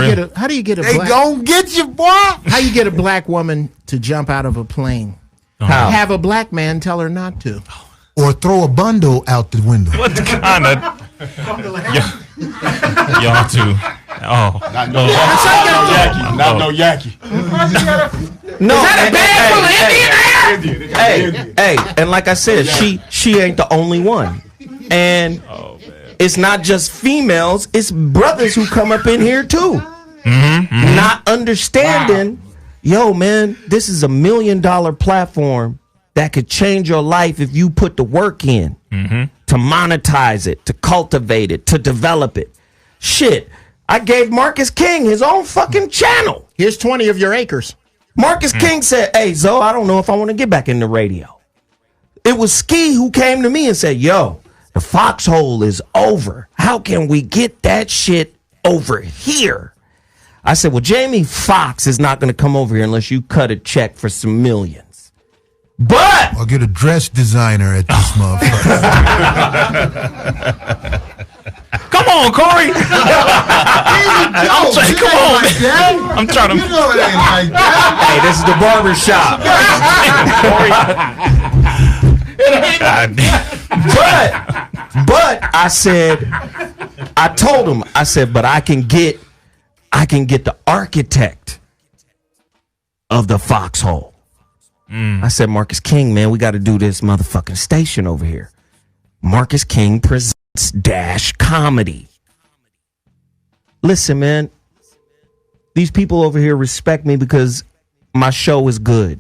you get a they black, gon' get you, boy. how you get a black woman to jump out of a plane? How? Have a black man tell her not to. Or throw a bundle out the window. What kind of y'all two? Oh, not no yaki. Not no yaki. No, Is that a bag full of Indian air? Hey, and like I said, she ain't the only one. And it's not just females, it's brothers who come up in here too. Not understanding, yo, man, this is $1 million platform that could change your life if you put the work in to monetize it, to cultivate it, to develop it. Shit, I gave Marcus King his own fucking channel. Here's 20 of your acres. Marcus King said, hey, Zoe, I don't know if I want to get back in the radio. It was Ski who came to me and said, yo, the foxhole is over. How can we get that shit over here? I said, well, Jamie Foxx is not going to come over here unless you cut a check for some millions. But Or get a dress designer at this motherfucker. come on, Corey. I'm trying. Come on. I'm trying to. You know it ain't like that. hey, this is the barber shop. God damn. But I said, I told him, I said, but I can get the architect of the foxhole. I said, Marcus King, man, we got to do this motherfucking station over here. Marcus King presents Dash Comedy. Listen, man, these people over here respect me because my show is good.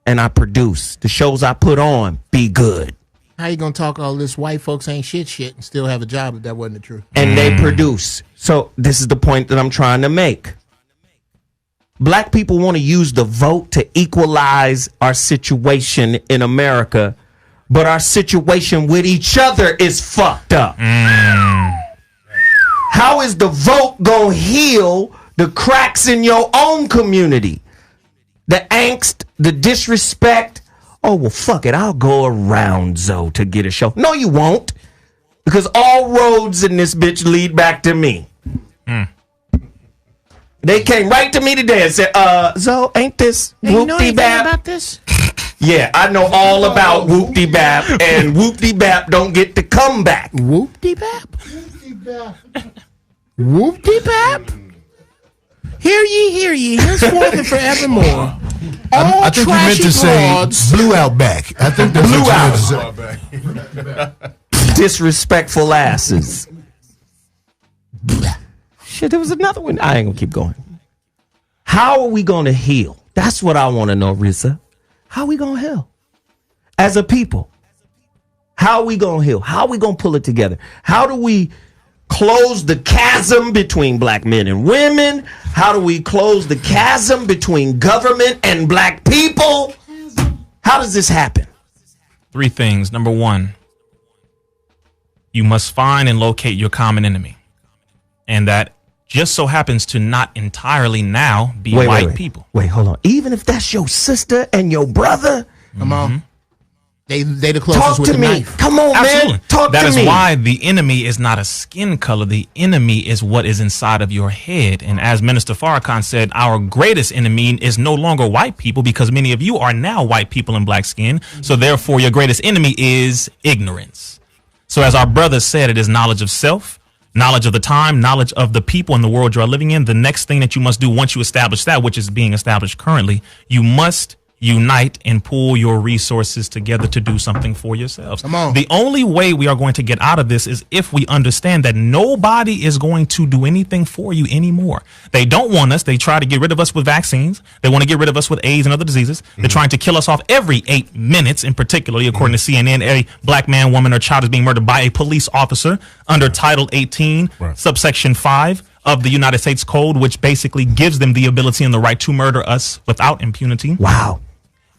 And I produce. The shows I put on be good. How you gonna talk all this white folks ain't shit and still have a job if that wasn't the truth? And they produce. So this is the point that I'm trying to make. Black people want to use the vote to equalize our situation in America, but our situation with each other is fucked up. How is the vote gonna heal the cracks in your own community? The angst, the disrespect. Oh, well, fuck it. I'll go around Zoe to get a show. No, you won't. Because all roads in this bitch lead back to me. They came right to me today and said, Zoe, ain't this whoop-de-bap? About this? Yeah, I know all about whoop-de-bap, and whoop-de-bap don't get to come back. Whoop-de-bap? Whoop-de-bap? Hear ye, henceforth and forevermore. I think you meant to say blew out back. I think that's Blew what you meant to say. Disrespectful asses. Shit, there was another one. I ain't gonna keep going. How are we gonna heal? That's what I want to know, Rizza. How are we gonna heal? As a people. How are we gonna heal? How are we gonna pull it together? How do we close the chasm between black men and women? How do we close the chasm between government and black people? How does this happen? 3 things. Number 1, you must find and locate your common enemy. And that just so happens to not entirely now be white people. Wait, hold on. Even if that's your sister and your brother? Come on. They the closest Talk with to the me. knife. Come on, Absolutely. man. Talk That to is me. why the enemy is not a skin color. The enemy is what is inside of your head. And as Minister Farrakhan said, our greatest enemy is no longer white people because many of you are now white people in black skin. So therefore, your greatest enemy is ignorance. So as our brother said, it is knowledge of self, knowledge of the time, knowledge of the people in the world you are living in. The next thing that you must do once you establish that, which is being established currently, you must unite and pull your resources together to do something for yourselves. Come on. The only way we are going to get out of this is if we understand that nobody is going to do anything for you anymore. They don't want us. They try to get rid of us with vaccines. They want to get rid of us with AIDS and other diseases. They're trying to kill us off every 8 minutes, and particularly, according to CNN, a black man, woman, or child is being murdered by a police officer under Title 18, subsection 5 of the United States Code, which basically gives them the ability and the right to murder us without impunity. Wow.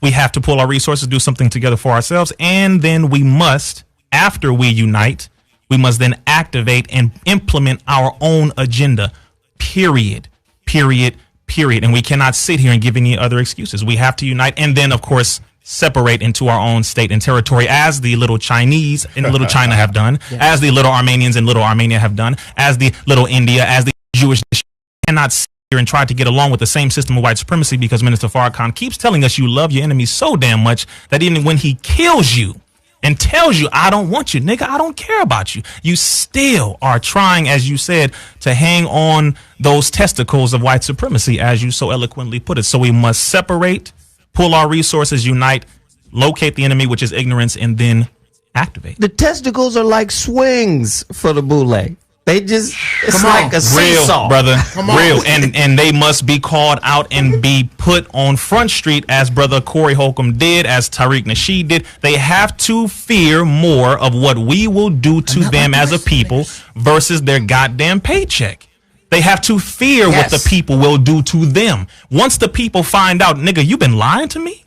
We have to pull our resources, do something together for ourselves, and then we must, after we unite, we must then activate and implement our own agenda, period. And we cannot sit here and give any other excuses. We have to unite and then, of course, separate into our own state and territory as the little Chinese in Little China have done, as the little Armenians in Little Armenia have done, as the little India, as the Jewish nation cannot sit here and try to get along with the same system of white supremacy because Minister Farrakhan keeps telling us you love your enemies so damn much that even when he kills you and tells you, I don't want you, nigga, I don't care about you, you still are trying, as you said, to hang on those testicles of white supremacy, as you so eloquently put it. So we must separate, pull our resources, unite, locate the enemy, which is ignorance, and then activate. The testicles are like swings for the boule. They just, it's like a seesaw. Real, brother. Real. And they must be called out and be put on Front Street as brother Corey Holcomb did, as Tariq Nasheed did. They have to fear more of what we will do to them as a people versus their goddamn paycheck. They have to fear what the people will do to them. Once the people find out, nigga, you've been lying to me.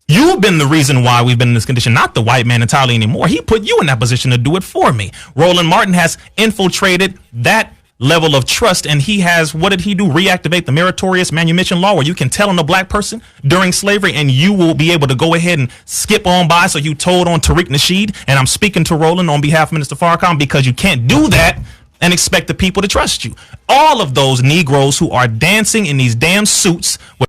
You've been the reason why we've been in this condition, not the white man entirely anymore. He put you in that position to do it for me. Roland Martin has infiltrated that level of trust, and he has, what did he do? Reactivate the meritorious manumission law where you can tell on a black person during slavery and you will be able to go ahead and skip on by. So you told on Tariq Nasheed, and I'm speaking to Roland on behalf of Minister Farrakhan because you can't do that and expect the people to trust you. All of those Negroes who are dancing in these damn suits with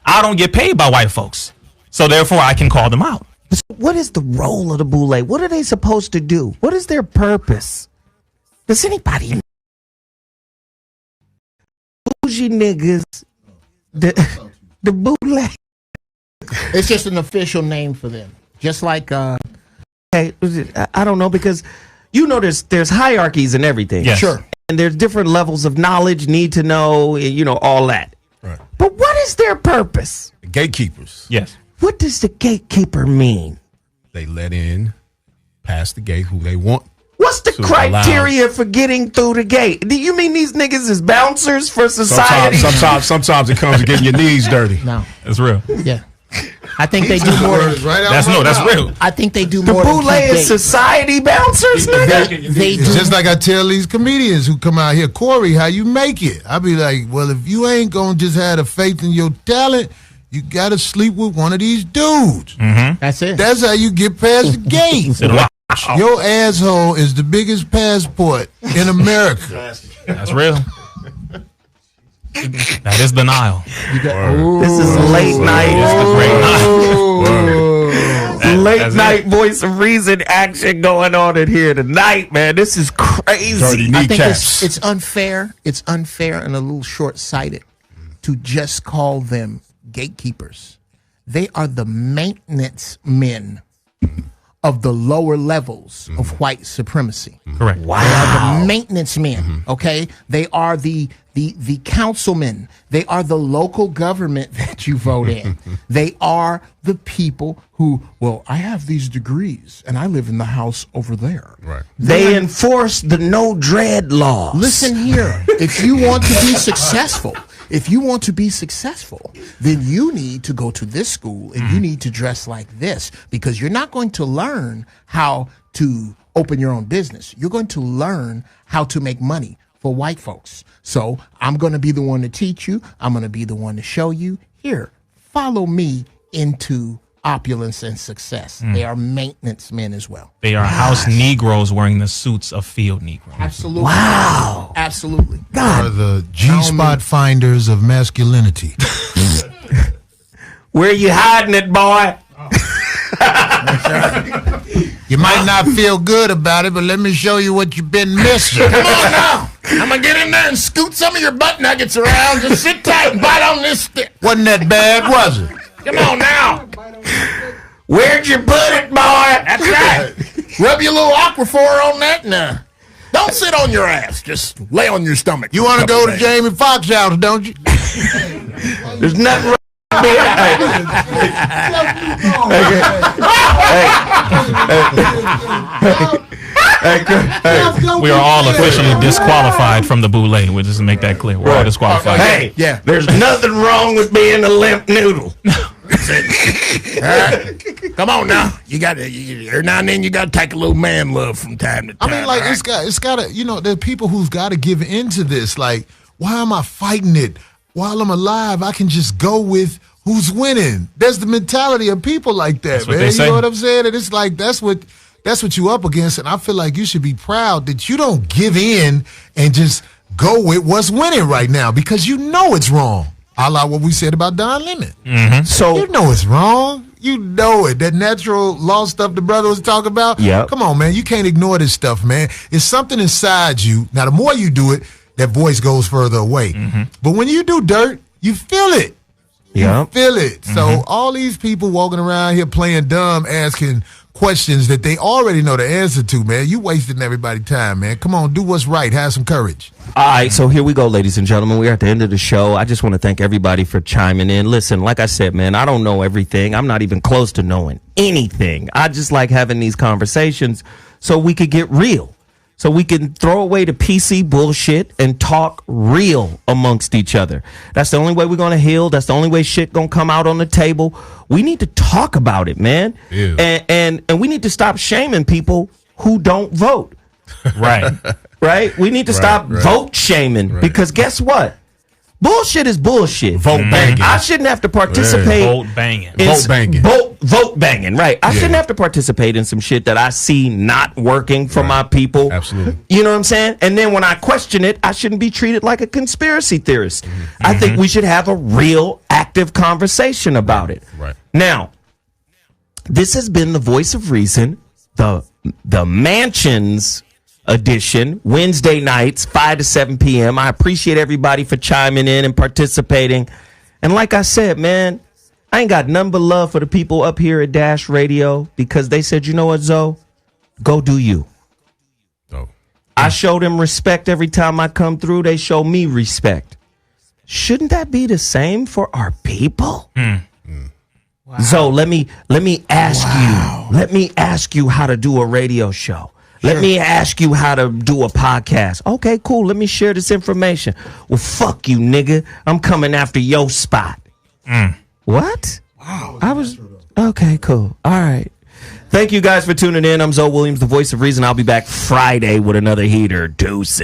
I don't get paid by white folks. So therefore, I can call them out. What is the role of the boule? What are they supposed to do? What is their purpose? Does anybody know? Bougie niggas, the boule. It's just an official name for them. Just like, hey, I don't know, because you know there's hierarchies and everything. Yes. Sure. And there's different levels of knowledge, need to know, you know, all that. Right. But what is their purpose? Gatekeepers. Yes. What does the gatekeeper mean? They let in, past the gate, who they want. What's the to criteria for getting through the gate? Do you mean these niggas is bouncers for society? Sometimes it comes to getting your knees dirty. no. That's real. Yeah. I think they do more. That's real. I think they do The more than boule keep is dates. society bouncers, nigga. They It's do. just like I tell these comedians who come out here, Corey, how you make it. I be like, well, if you ain't gonna just have the faith in your talent, you gotta sleep with one of these dudes. That's it. That's how you get past the gate. Your asshole is the biggest passport in America. That's real. That is the Nile. This is late night. Late night voice of reason action going on in here tonight, man. This is crazy. I think it's unfair. It's unfair and a little short-sighted to just call them gatekeepers. They are the maintenance men of the lower levels of white supremacy. Correct. They are the maintenance men, okay? They are the councilmen. They are the local government that you vote in. They are the people who, well, I have these degrees and I live in the house over there. Right. They enforce the no dread law. Listen here. If you want to be successful, then you need to go to this school and you need to dress like this, because you're not going to learn how to open your own business. You're going to learn how to make money for white folks. So I'm going to be the one to teach you. I'm going to be the one to show you. Here, follow me into opulence and success. They are maintenance men as well. They are house Negroes wearing the suits of field Negroes. Absolutely. Wow. Absolutely. Are the G-spot finders of masculinity. Where you hiding it, boy? You might not feel good about it, but let me show you what you've been missing. Come on now. I'm going to get in there and scoot some of your butt nuggets around. Just sit tight and bite on this stick. Wasn't that bad, was it? Come on now. Where'd you put it, boy? That's right. Rub your little aquaphor on that and don't sit on your ass. Just lay on your stomach. You want to go to Jamie Foxx's house, don't you? There's nothing wrong with We are all officially disqualified from the boule. We'll just make that clear. We're all disqualified. Hey, Yeah. there's nothing wrong with being a limp noodle. Come on now. You got to, every now and then you got to take a little man love from time to time. I mean, like, it's got to, you know, there are people who've got to give into this. Like, why am I fighting it? While I'm alive, I can just go with who's winning. There's the mentality of people like that, That's what man. they You say. know what I'm saying? And it's like, that's what you up against. And I feel like you should be proud that you don't give in and just go with what's winning right now, because you know it's wrong. A la what we said about Don Lemon. So You know it's wrong. You know it. That natural law stuff the brother was talking about. Yep. Come on, man. You can't ignore this stuff, man. It's something inside you. Now, the more you do it, that voice goes further away. But when you do dirt, you feel it. yeah, Feel it. So all these people walking around here playing dumb, asking questions that they already know the answer to, man. You wasting everybody's time, man. Come on, do what's right. Have some courage. All right, so here we go, ladies and gentlemen. We're at the end of the show. I just want to thank everybody for chiming in. Listen, like I said, man, I don't know everything. I'm not even close to knowing anything. I just like having these conversations so we could get real, so we can throw away the PC bullshit and talk real amongst each other. That's the only way we're going to heal. That's the only way shit going to come out on the table. We need to talk about it, man. Ew. And we need to stop shaming people who don't vote. Right. Right? We need to stop vote shaming, because guess what? Bullshit is bullshit. Vote banging. I shouldn't have to participate. Vote banging. in Vote banging. Vote banging, right. I shouldn't have to participate in some shit that I see not working for my people. Absolutely. You know what I'm saying? And then when I question it, I shouldn't be treated like a conspiracy theorist. I think we should have a real active conversation about it. Right. Now, This has been the Voice of Reason, the Man.Sions edition, Wednesday nights, 5 to 7 p.m. I appreciate everybody for chiming in and participating. And like I said, man, I ain't got none but love for the people up here at Dash Radio because they said, you know what, Zoe? Go do you. Oh. I show them respect every time I come through. They show me respect. Shouldn't that be the same for our people? Wow. Zoe, let me ask you. Let me ask you how to do a radio show. Let me ask you how to do a podcast. Okay, cool. Let me share this information. Well, fuck you, nigga. I'm coming after your spot. What? Wow. Okay, cool. All right. Thank you guys for tuning in. I'm Zoe Williams, the Voice of Reason. I'll be back Friday with another heater. Deuces.